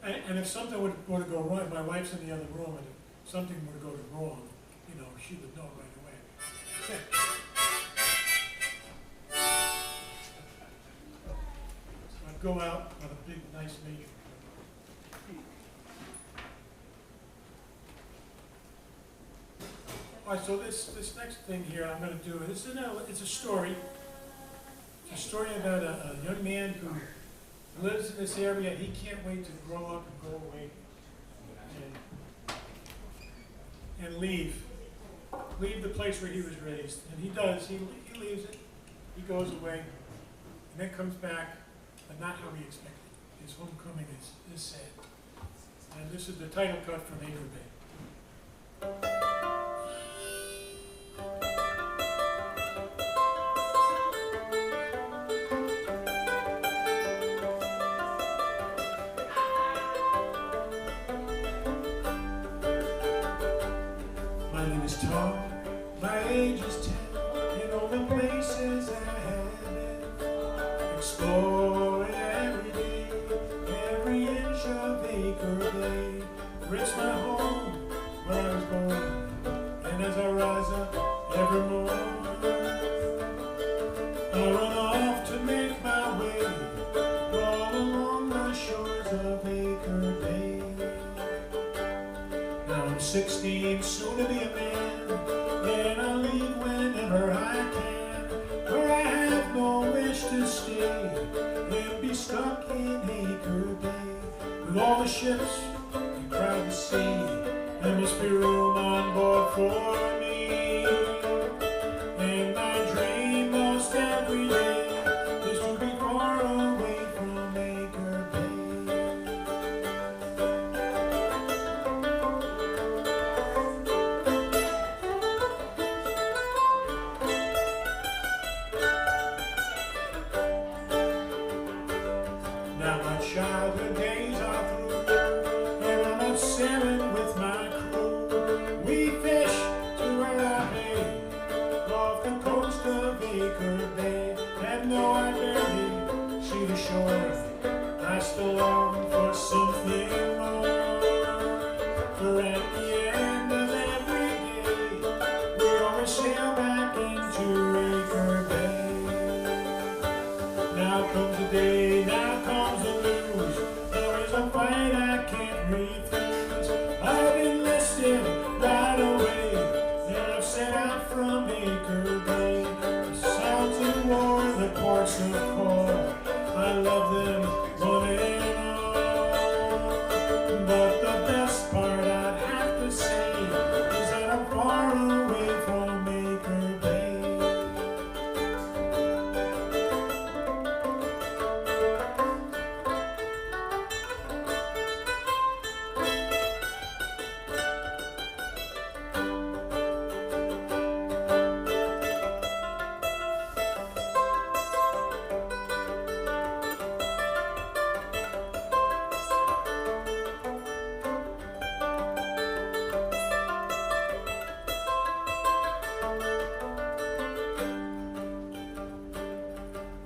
And if something were to go wrong, if my wife's in the other room, and if something were to go wrong, you know, she would know right away. So I'd go out on a big, nice nature. All right, so this next thing here I'm going to do, it's a story. It's a story about a young man who lives in this area. He can't wait to grow up and go away and leave the place where he was raised. And he does. He leaves it. He goes away, and then comes back, but not how he expected. His homecoming is sad. And this is the title cut from Acre Bay. My name is Tom, my age is 10, in all the places I have been, exploring every day, every inch of Acre Bay, where it's my home, where I was born, and as I rise up every morning, I run off to make my way, all along the shores of Acre Bay. Now I'm 16, soon to be a man, and I leave whenever I can, where I have no wish to stay, and be stuck in Acre Bay, with all the ships you crowd the sea. There must be room on board for me, and my dream most every day is to be far away from Acre Bay. Now my childhood days are through, and I'm out sailing with my crew. We fish to where I may, off the coast of Acre Bay. And though I barely see the shore, I still long for something more. For at the end of every day, we always sail back into Acre Bay. Now comes the day, now comes the news. There is a fight I can't refuse. I've enlisted right away, and I've set out from Acre Bay. The sounds of war, the ports of call, I love them one and all. But the best part I'd have to say is that I'm far away from Acre Bay.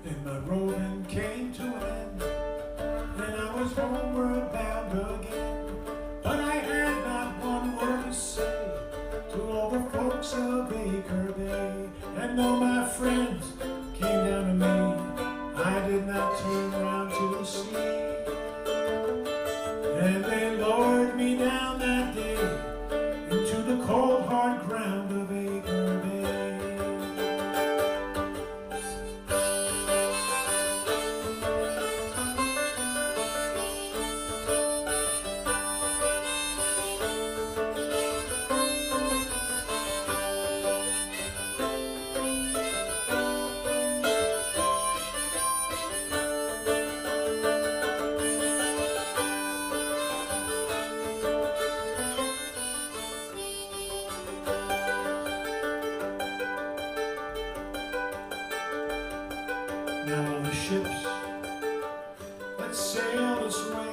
And my roving came to an end, and I was homeward bound again. But I had not one word to say to all the folks of Acre Bay. And though my friends came down to me, I did not turn round to see. And they lowered me down that day into the cold hard ground of Acre Bay. Now all the ships that sail this way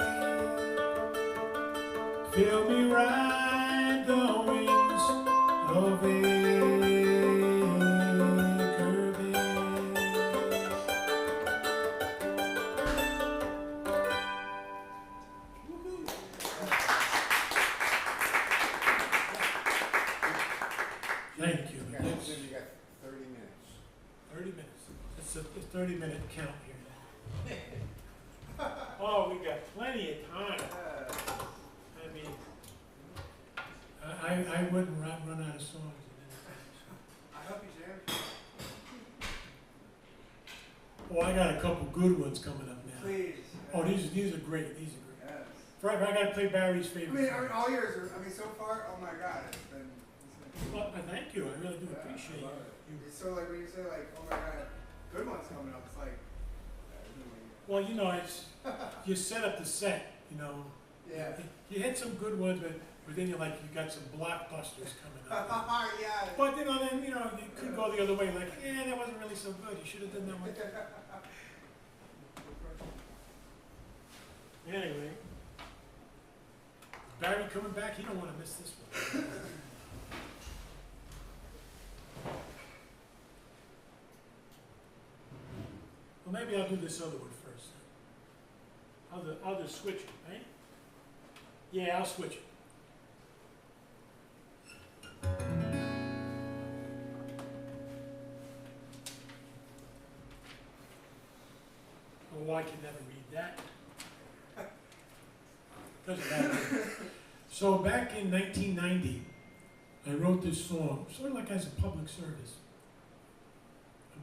feel me ride the wings of Acre Bay. It's a 30-minute count here. Oh, we got plenty of time. I mean, I wouldn't run out of songs. I hope you jam. Oh, I got a couple good ones coming up now. Please. Oh, these are great. These are great. Yes. Forever, I got to play Barry's I favorite mean, song. all yours are, so far, oh my God, it's been Well, thank you. I really do yeah, appreciate I love you. it. It's so like when you say like, oh my God, good ones coming up, it's like, Well, you know, it's you set up the set. You know, yeah. you hit some good ones, but then you got some blockbusters coming up. Yeah. But then you could go the other way. Like, that wasn't really so good. You should have done that one. Anyway, Barry coming back. You don't want to miss this one. Well, maybe I'll do this other one first. I'll just switch it, right? Yeah, I'll switch it. Oh, I can never read that. Doesn't matter. So back in 1990, I wrote this song, sort of like as a public service,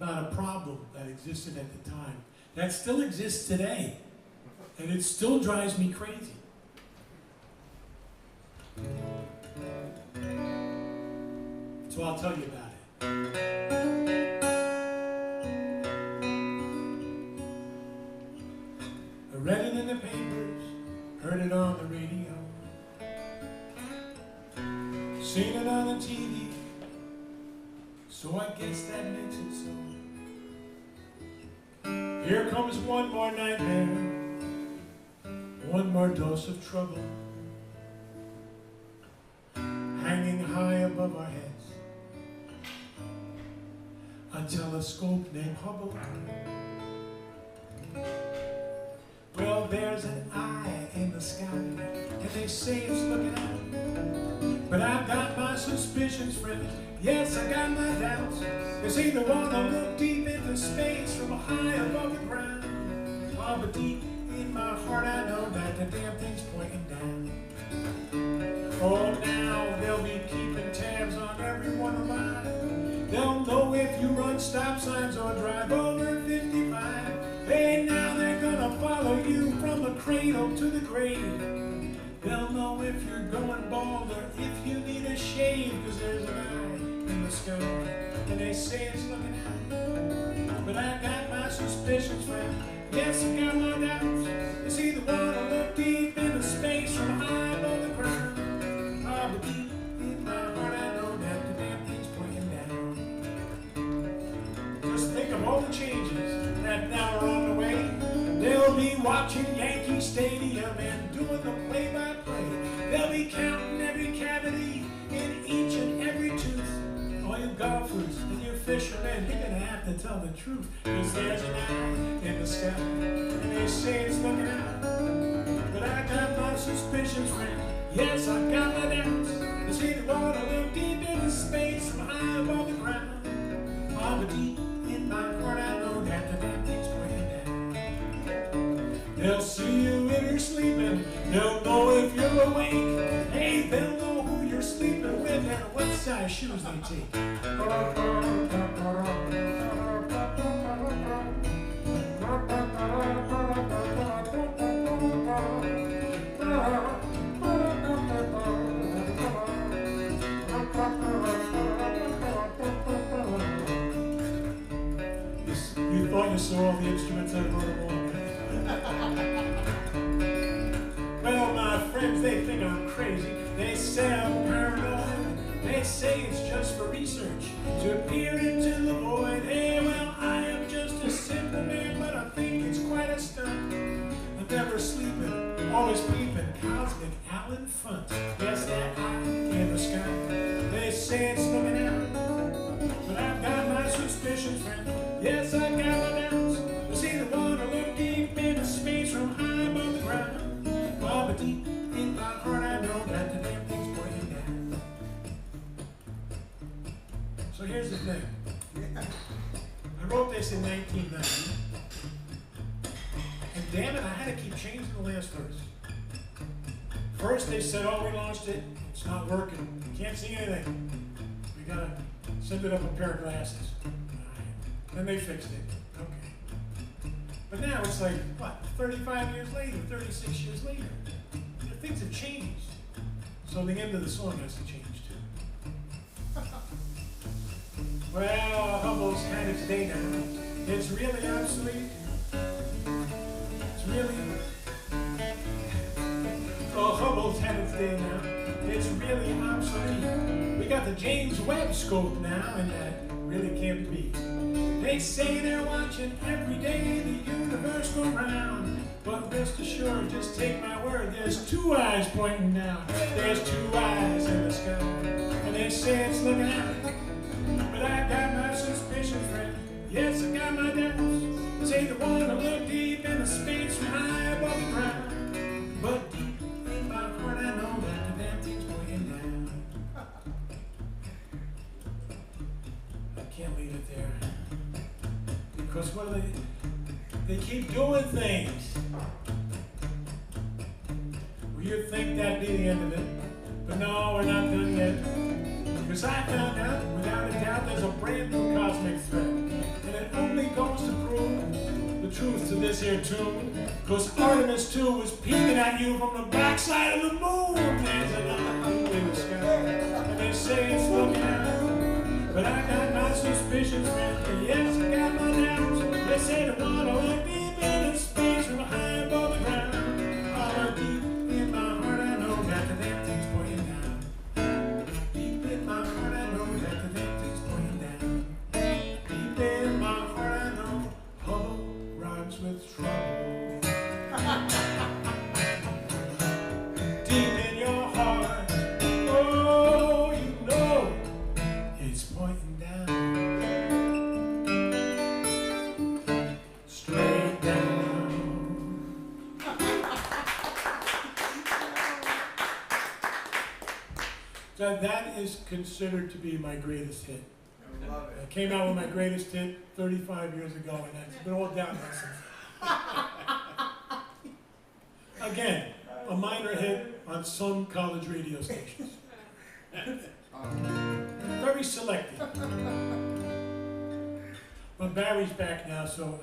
about a problem that existed at the time, that still exists today, and it still drives me crazy. So I'll tell you about it. I read it in the papers, heard it on the radio, seen it on the TV, so I guess that makes it so. Here comes one more nightmare, one more dose of trouble, hanging high above our heads. A telescope named Hubble. Well, there's an eye in the sky, and they say it's looking out. But I've got my suspicions, friend. Yes, I got my doubts. Cause either wanna look deep into space from high above the ground. Oh, but deep in my heart I know that the damn thing's pointing down. Oh, now they'll be keeping tabs on everyone alive. They'll know if you run stop signs or drive over 55. Hey, now they're gonna follow you from the cradle to the grave. They'll know if you're going bald or if you need a shave, cause there's an eye in the sky, and they say it's looking out. But I got my suspicions, friend. Yes, I got my doubts. It's either wanna look deep into space from high above the ground. Oh, but deep in my heart I know that the damn thing's pointing down. Just think of all the changes that now are on the way. They'll be watching Yankee Stadium and doing the play-by-play. They'll be counting every cavity in each and every tooth. All you golfers and you fishermen, you're gonna have to tell the truth. Cause there's an eye in the sky, and they say it's looking out. But I got my suspicions, friend. Yes, I got my doubts. It's either wanna look deep into space from high above the ground. Oh, but deep in my heart I know that the damn thing's pointing down. They'll see you when you're sleeping. They'll know if you're awake. Hey, they'll know who you're sleeping with and what size shoes they take. You thought you saw all the instruments I brought along. Well, my friends, they think I'm crazy. They say I'm paranoid. They say it's just for research, to peer into the void. Hey, well, I am just a simple man, but I think it's quite a stunt. I'm never sleeping, always peeping, cosmic Alan Funt. Yes, that eye in the sky, they say it's looking out. But I've got my suspicions, friend. Yes, I got my doubts. It's either wanna look deep into space from high above the ground. Oh, but deep in my heart I know that the damn thing's pointing down. So here's the thing. I wrote this this in 1990. And damn it, I had to keep changing the last verse. First they said, oh, we launched it. It's not working. We can't see anything. We gotta send it up a pair of glasses. Then they fixed it. Okay. But now it's like, what, 35 years later, 36 years later. Things have changed. So the end of the song has to change too. Well, Hubble's had its day now. It's really obsolete. It's really... Oh, Hubble's had its day now. It's really obsolete. We got the James Webb scope now, and that really can't be. They say they're watching every day the universe go round. But rest assured, just take my word, there's two eyes pointing down. There's two eyes in the sky. And they say it's looking at me. But I got my suspicions, friend. Yes, I got my doubts. Say the one to look deep in the space from high above the ground. But deep in my heart I know that the damn thing's pointing down. I can't leave it there. Because what do they keep doing things. Well, you'd think that'd be the end of it. But no, we're not done yet. Because I found out, without a doubt, there's a brand new cosmic threat. And it only goes to prove the truth to this here tune. Because Artemis 2 was peeking at you from the backside of the moon. There's another moon in the sky. And they say it's looking at me. But I got my suspicions, man. Yes, I got my doubts. They say the one to look deep into space from high above the ground. Oh, deep in my heart I know that the damn thing's pointing down. Deep in my heart I know that the damn thing's pointing down. Deep in my heart I know Hubble rhymes with trouble. Deep in your heart, oh, you know it's pointing down. So that is considered to be my greatest hit. I love I it. came out with my greatest hit 35 years ago, and it's been all downhill since. Again, a minor hit on some college radio stations. Very selective. But Barry's back now, so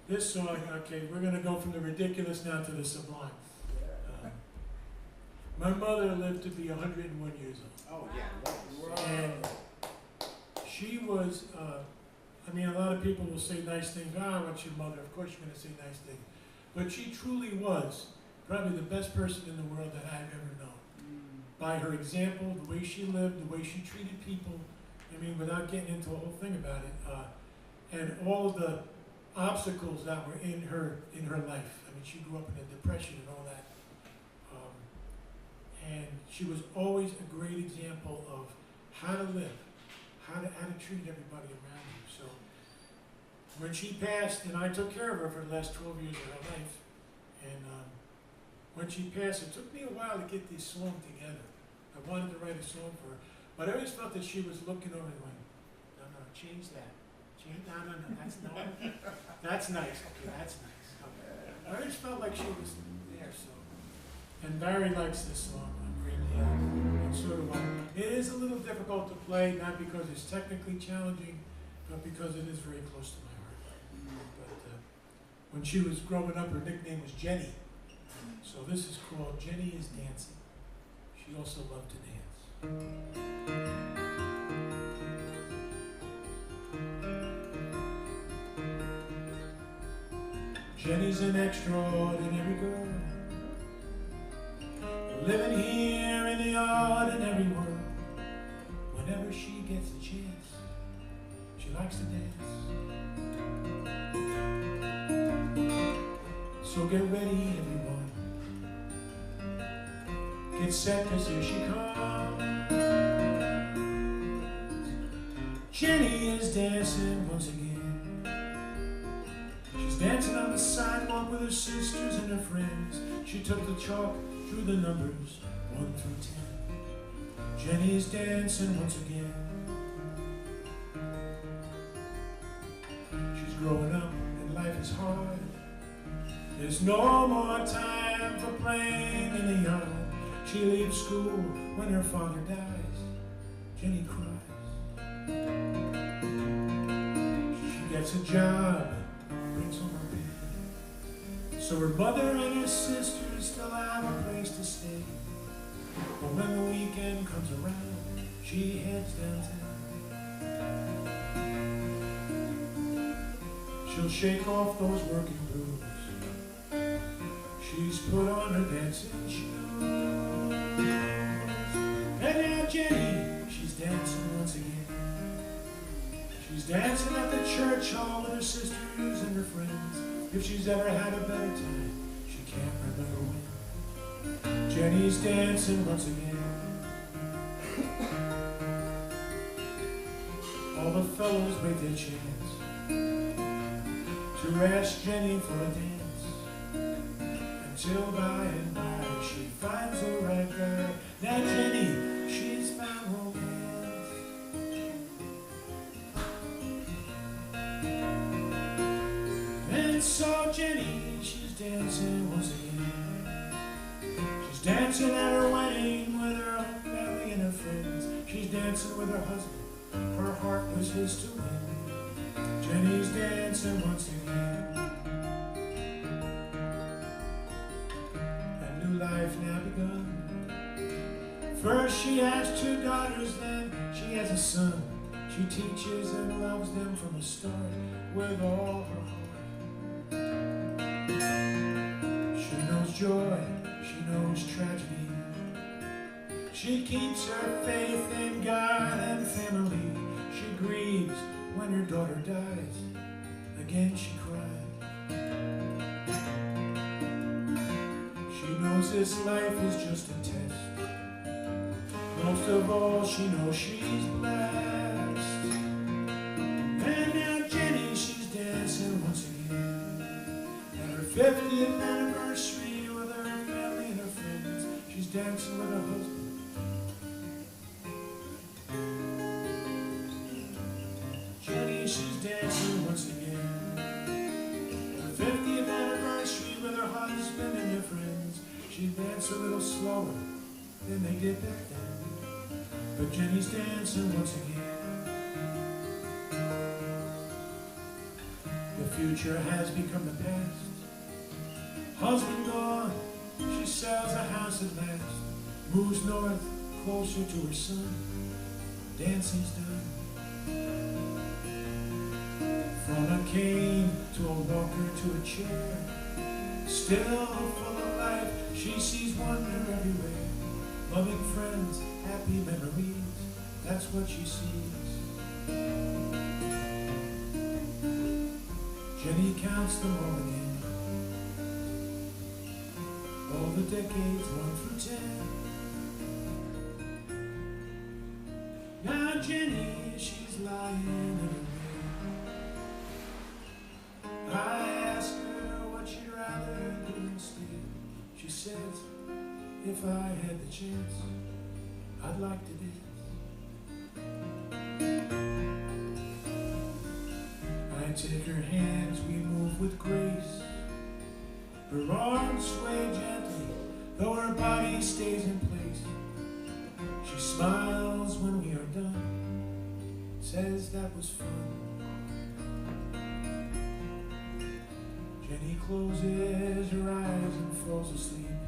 this song, okay, we're going to go from the ridiculous now to the sublime. My mother lived to be 101 years old. Oh, yeah. And she was, I mean, a lot of people will say nice things. Ah, what's your mother? Of course you're going to say nice things. But she truly was probably the best person in the world that I've ever known. By her example, the way she lived, the way she treated people, I mean, without getting into a whole thing about it, and all of the obstacles that were in her life. I mean, she grew up in a depression and all that. And she was always a great example of how to live, how to treat everybody around you. So when she passed, and I took care of her for the last 12 years of her life, and when she passed, it took me a while to get this song together. I wanted to write a song for her, but I always felt that she was looking over and going, no, change that. No, that's not, that's nice. Okay, that's nice. Okay. I always felt like she was there, so. And Barry likes this song greatly. And sort of it is a little difficult to play, not because it's technically challenging, but because it is very close to my heart. But when she was growing up, her nickname was Jenny. So this is called Jenny is Dancing. She also loved to dance. Jenny's an extraordinary girl, living here in the ordinary world. Whenever she gets a chance, she likes to dance. So get ready, everyone. Get set, 'cause here she comes. Jenny is dancing once again. She's dancing on the sidewalk with her sisters and her friends. She took the chalk through the numbers 1 through 10. Jenny is dancing once again. growing up and life is hard. There's no more time for playing in the yard. She leaves school when her father dies. Jenny cries. She gets a job, brings home her pay, so her mother and her sisters still have a place to stay. But when the weekend comes around, she heads downtown. She'll shake off those working blues. She's put on her dancing shoes. And now Jenny, she's dancing once again. She's dancing at the church hall with her sisters and her friends. If she's ever had a better time, she can't remember when. Jenny's dancing once again. All the fellows wait their chance to ask Jenny for a dance, until by and by she finds the right guy. Now Jenny, she's found romance. And so Jenny, she's dancing once again. She's dancing at her wedding with her family and her friends. She's dancing with her husband, her heart was his to win. Jenny's dancing once again. A new life now begun. First she has 2 daughters, then she has a son. She teaches and loves them from the start with all her heart. She knows joy, she knows tragedy. She keeps her faith in God and family. She grieves when her daughter dies. Again she cried. She knows this life is just a test. Most of all, she knows she's blessed. And now Jenny, she's dancing once again. At her 50th anniversary with her family and her friends. She's dancing with her husband. Jenny, she's dancing once again. Her 50th anniversary with her husband and their friends. She danced a little slower than they did back then. But Jenny's dancing once again. The future has become the past. Husband gone, she sells a house at last. Moves north, closer to her son. Dancing's done. From a cane to a walker to a chair. Still full of life, she sees wonder everywhere. Loving friends, happy memories, that's what she sees. Jenny counts them all again. All the decades, 1 through 10. Now Jenny, she's lying in her bed. I ask her what she'd rather do instead. She says, if I had the chance, I'd like to dance. I take her hands, we move with grace. Her arms sway gently, though her body stays in place. She smiles when we are done, says that was fun. Jenny closes her eyes and falls asleep.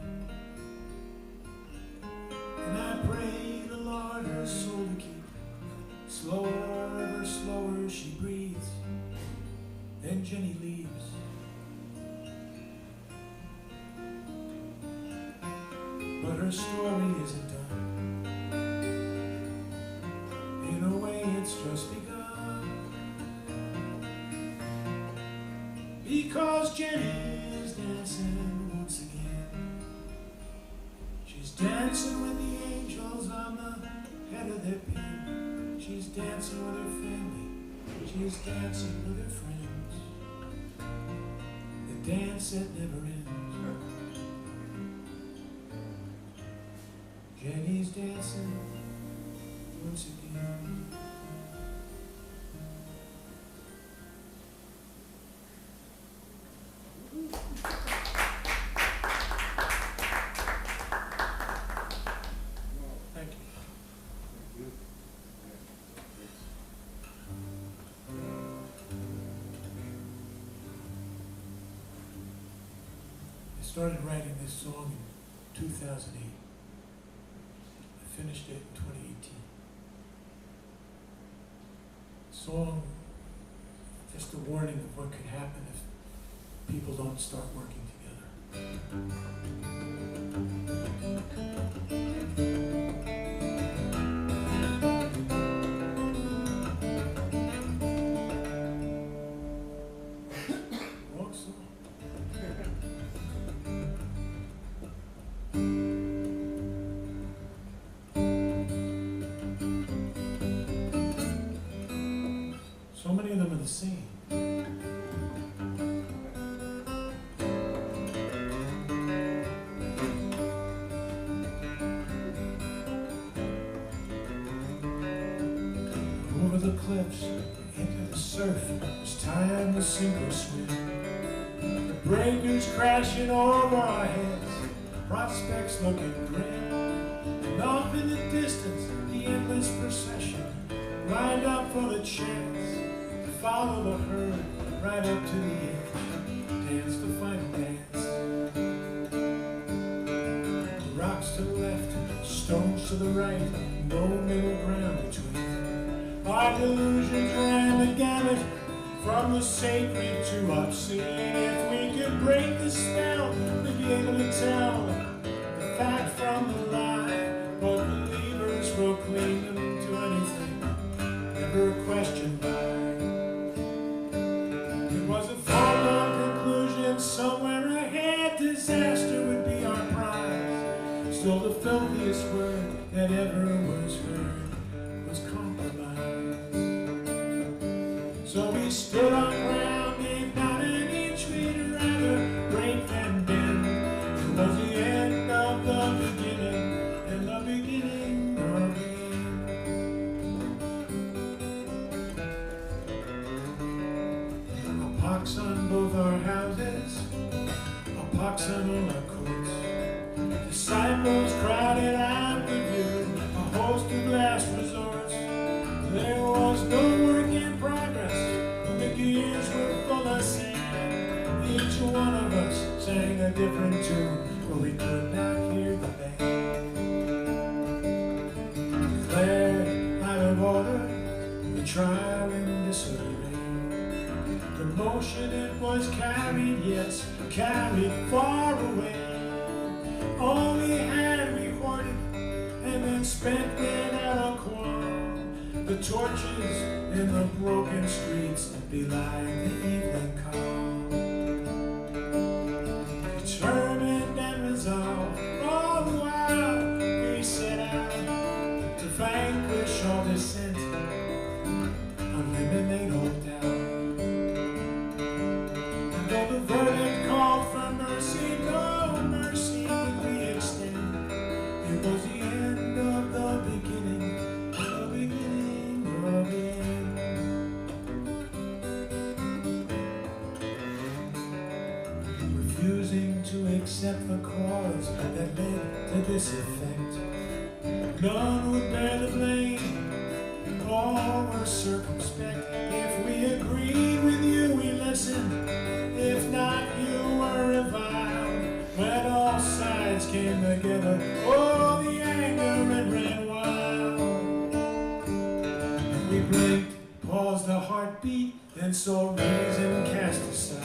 And I pray the Lord her soul to keep. Slower, ever slower she breathes. Then Jenny leaves. But her story isn't done. In a way it's just begun. Because Jenny is dancing once again. She's dancing with the angels on the head of their pin. She's dancing with her family. She's dancing with her friends. The dance that never ends. Jenny's dancing once again. started writing this song in 2008. I finished it in 2018. Song, just a warning of what could happen if people don't start working together. Wrong song. So many of them are the same. Over the cliffs, into the surf, it's time to sink or swim. The breakers crashing over our heads, prospects looking grim. And off in the distance, the endless procession, lined up for the chance to follow the herd right up to the end, dance the final dance. The rocks to the left, stones to the right, no middle ground between. Our delusions ran the gamut, from the sacred to obscene. If we could break the spell, we'd be able to tell the fact from the lie. But believers will cling to anything, never questioned by. It was a foregone conclusion, somewhere ahead, disaster would be our prize. Still the filthiest word that ever was heard was compromise. So we stood our ground, gave not an inch, we'd rather break than bend. It was the end of the beginning, and the beginning of the end. A pox on both our houses, a pox on all our courts. Disciples crowded out the view, a host of last resorts. There was no work in progress, the gears were full of sand. Each one of us sang a different tune, but we could not hear the band. Declared out of order, the trial in disarray. The motion it was carried, yes, carried far away. All we had we hoarded, and then spent without a qualm. The torches in the broken streets belied the evening calm. Determined and resolved, all the while we set out to vanquish all dissent, eliminate all doubt. And though the verdict called for mercy, no mercy would we extend. It was the end of the beginning, the beginning of the end. Refusing to accept the cause that led to this effect. None would bear the blame, all were circumspect. If we agreed with you, we listened. If not, you were reviled. When all sides came together, oh, the anger it ran wild. And we blinked, paused the heartbeat, then saw reason cast aside.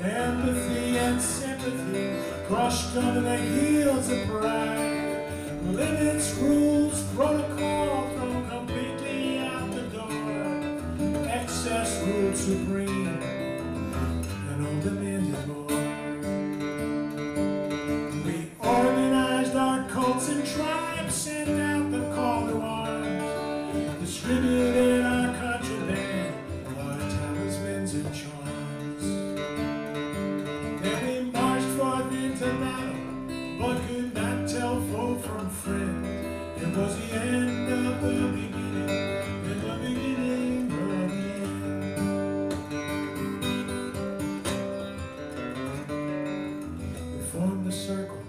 Empathy and sympathy crushed under the heels of pride. Limits, rules, protocol thrown completely out the door. Excess ruled supreme, and all demanded more. We organized our cults and tribes, sent out the call to arms, distributed our contraband, our talismans and charms. Into battle, but could not tell foe from friend. It was the end of the beginning, and the beginning of the end. We formed a circle,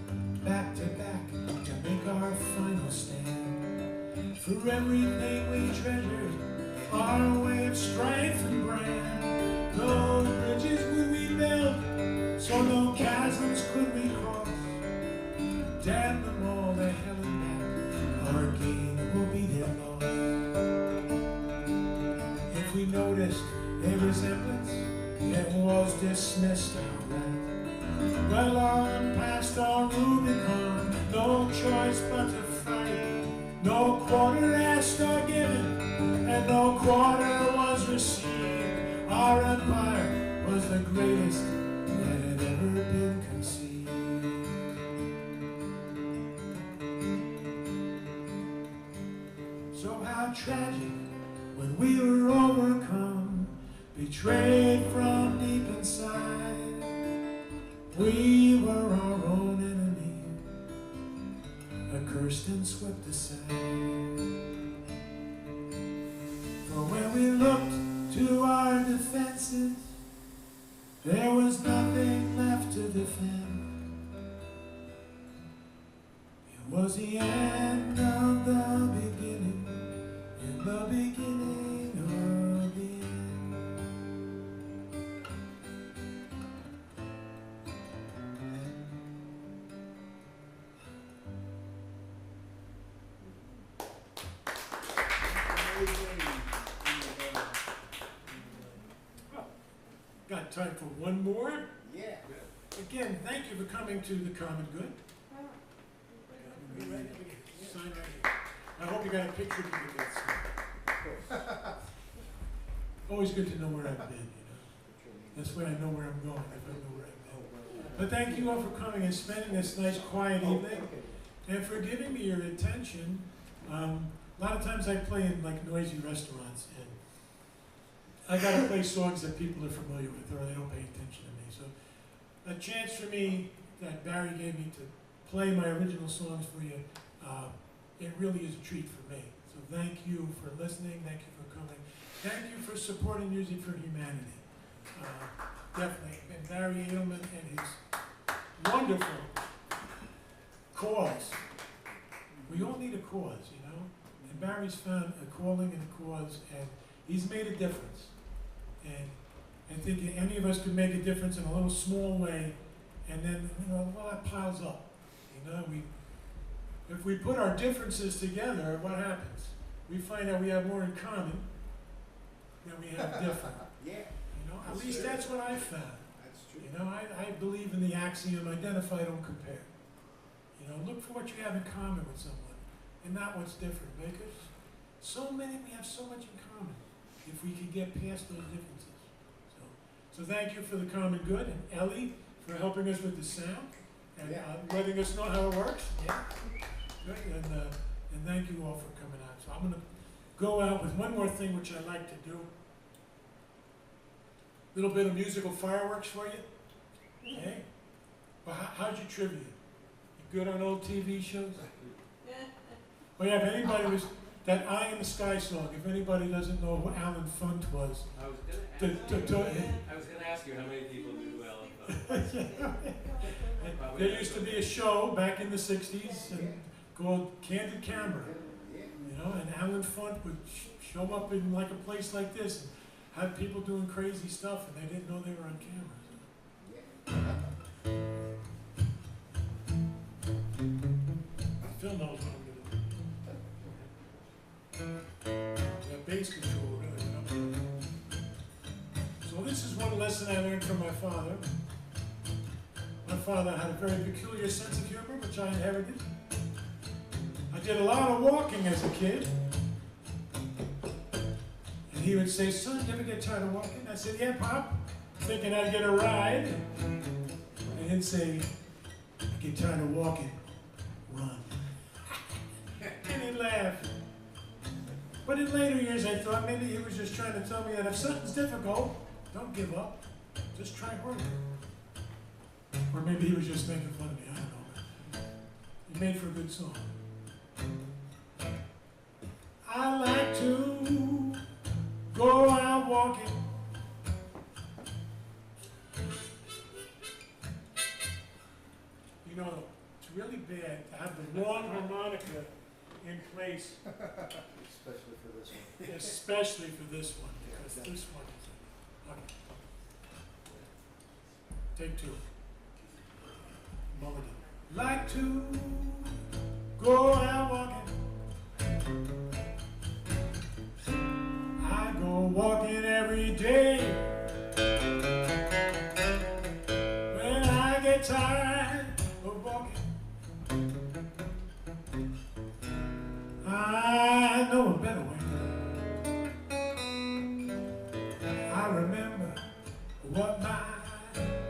back to back, to make our final stand. For everything we treasured, our way of strife and brand. No bridges would we build, so no chasms semblance, it was dismissed outright. Well on past our Rubicon, no choice but to fight. No quarter asked or given, and no quarter was received. Our empire was the greatest that had ever been conceived. So how tragic when we were overcome, betrayed from deep inside. We were our own enemy, accursed and swept aside. For when we looked to our defenses, there was nothing left to defend. It was the end of the beginning, in the beginning of the end. Got time for one more? Yeah. Again, thank you for coming to the Common Good. Sign right here. I hope you got a picture of the Always good to know where I've been, you know. That's why I know where I'm going, if I know where I've been. But thank you all for coming and spending this nice quiet evening, and for giving me your attention. A lot of times I play in like noisy restaurants, and I gotta play songs that people are familiar with, or they don't pay attention to me. So a chance for me that Barry gave me to play my original songs for you, it really is a treat for me. So thank you for listening, thank you for coming, thank you for supporting Music for Humanity. Definitely, and Barry Edelman and his wonderful cause. We all need a cause, you know? And Barry's found a calling and a cause, and he's made a difference. And I think any of us could make a difference in a little small way, and then, you know, well, that piles up. You know, if we put our differences together, what happens? We find out we have more in common than we have different. Yeah. You know, at least that's what I found. That's true. You know, I believe in the axiom, identify, don't compare. You know, look for what you have in common with someone, and not what's different, because we have so much in common if we could get past those differences. So thank you for the Common Good, and Ellie for helping us with the sound, and letting us know how it works. Yeah. Good, and thank you all for coming out. So I'm going to go out with one more thing which I like to do. A little bit of musical fireworks for you. Okay? Well, how'd you trivia? You good on old TV shows? Oh yeah, if anybody was, that Eye in the Sky song, if anybody doesn't know who Alan Funt was. I was going to ask you how many people knew Alan Funt. There used to be a show back in the 60s called Candid Camera, you know, and Alan Funt would show up in like a place like this and have people doing crazy stuff, and they didn't know they were on camera. Phil knows what I'm going to do. That bass control, really, you know. So this is one lesson I learned from my father. My father had a very peculiar sense of humor, which I inherited. I did a lot of walking as a kid. And he would say, "Son, you ever get tired of walking?" I said, "Yeah, Pop," thinking I'd get a ride. And he'd say, "I get tired of walking, run." And he'd laugh. But in later years, I thought maybe he was just trying to tell me that if something's difficult, don't give up. Just try harder. Or maybe he was just making fun of me, I don't know. He made for a good song. I like to go out walking. You know, it's really bad to have the wrong harmonica in place. Especially for this one. Especially for this one, because this one is okay. Take two. Mulligan. Like to go out walking. I go walking every day. what my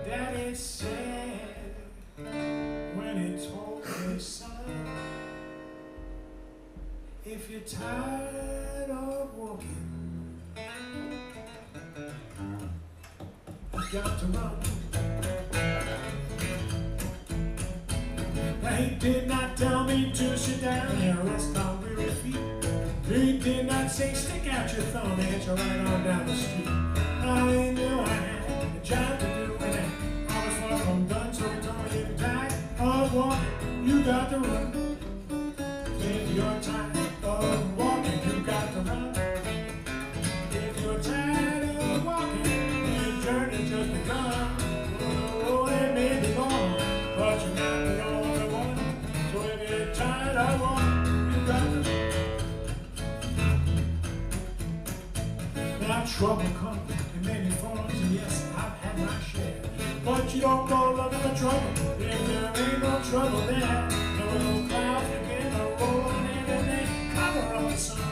daddy said when he told me, son, if you're tired of walking, you got to run. Now he did not tell me to sit down and rest on weary feet. He did not say stick out your thumb and hit you right on down the street. I knew I had a job to do and I was far from done, so he told me if you're tired of walking, you got to run. If you're tired of walking, you got to run. If you're tired of walking, your journey just begun. Oh, it may be long, but you're not the only one. So if you're tired of walking, you got to run. Now trouble comes in many forms, and yes, I've had my share. But you don't go looking for trouble if there ain't no trouble there. No little clouds begin to roll on in and they cover up the sun.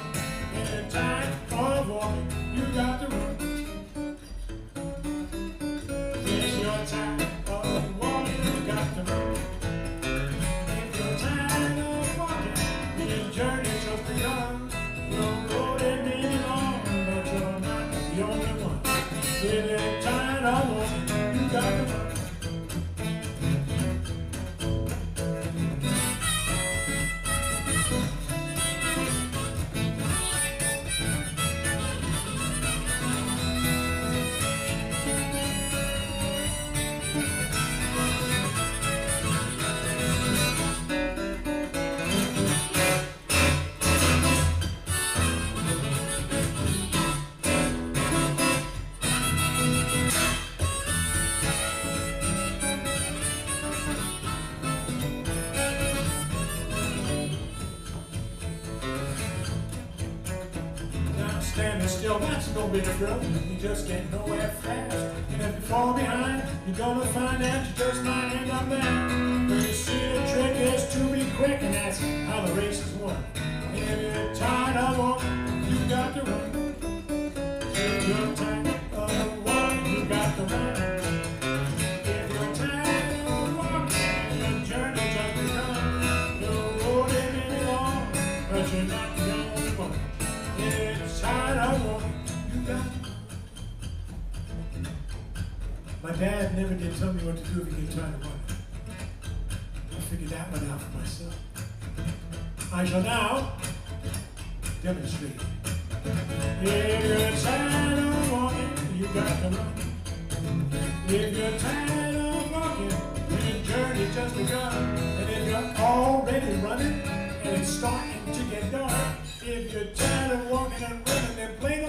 If you're tired of walking, you got to run. If you're tired of walking, you got to run. If you're tired of walking, your journey just begun. The road it may be long, but you're not the only one. If you're tired of walking, you got to run. Standing still, that's no big thrill. You just get nowhere fast. And if you fall behind, you're gonna find out you just might end up there. But you see, the trick is to be quick, and that's how the race is won. If you're tired of walking, you got to run. If you're tired of walking, you got to run. If you're tired of walking, your journey just begun. The road ain't any long, but you're not the only one. It's tired of walking, you got to. My dad never did tell me what to do if you get tired of walking. I figured that one out for myself. I shall now demonstrate. If you're tired of walking, you got to run. If you're tired of walking, your journey just begun. And if you're already running and it's starting to get dark, if you're tired of walking and running and playing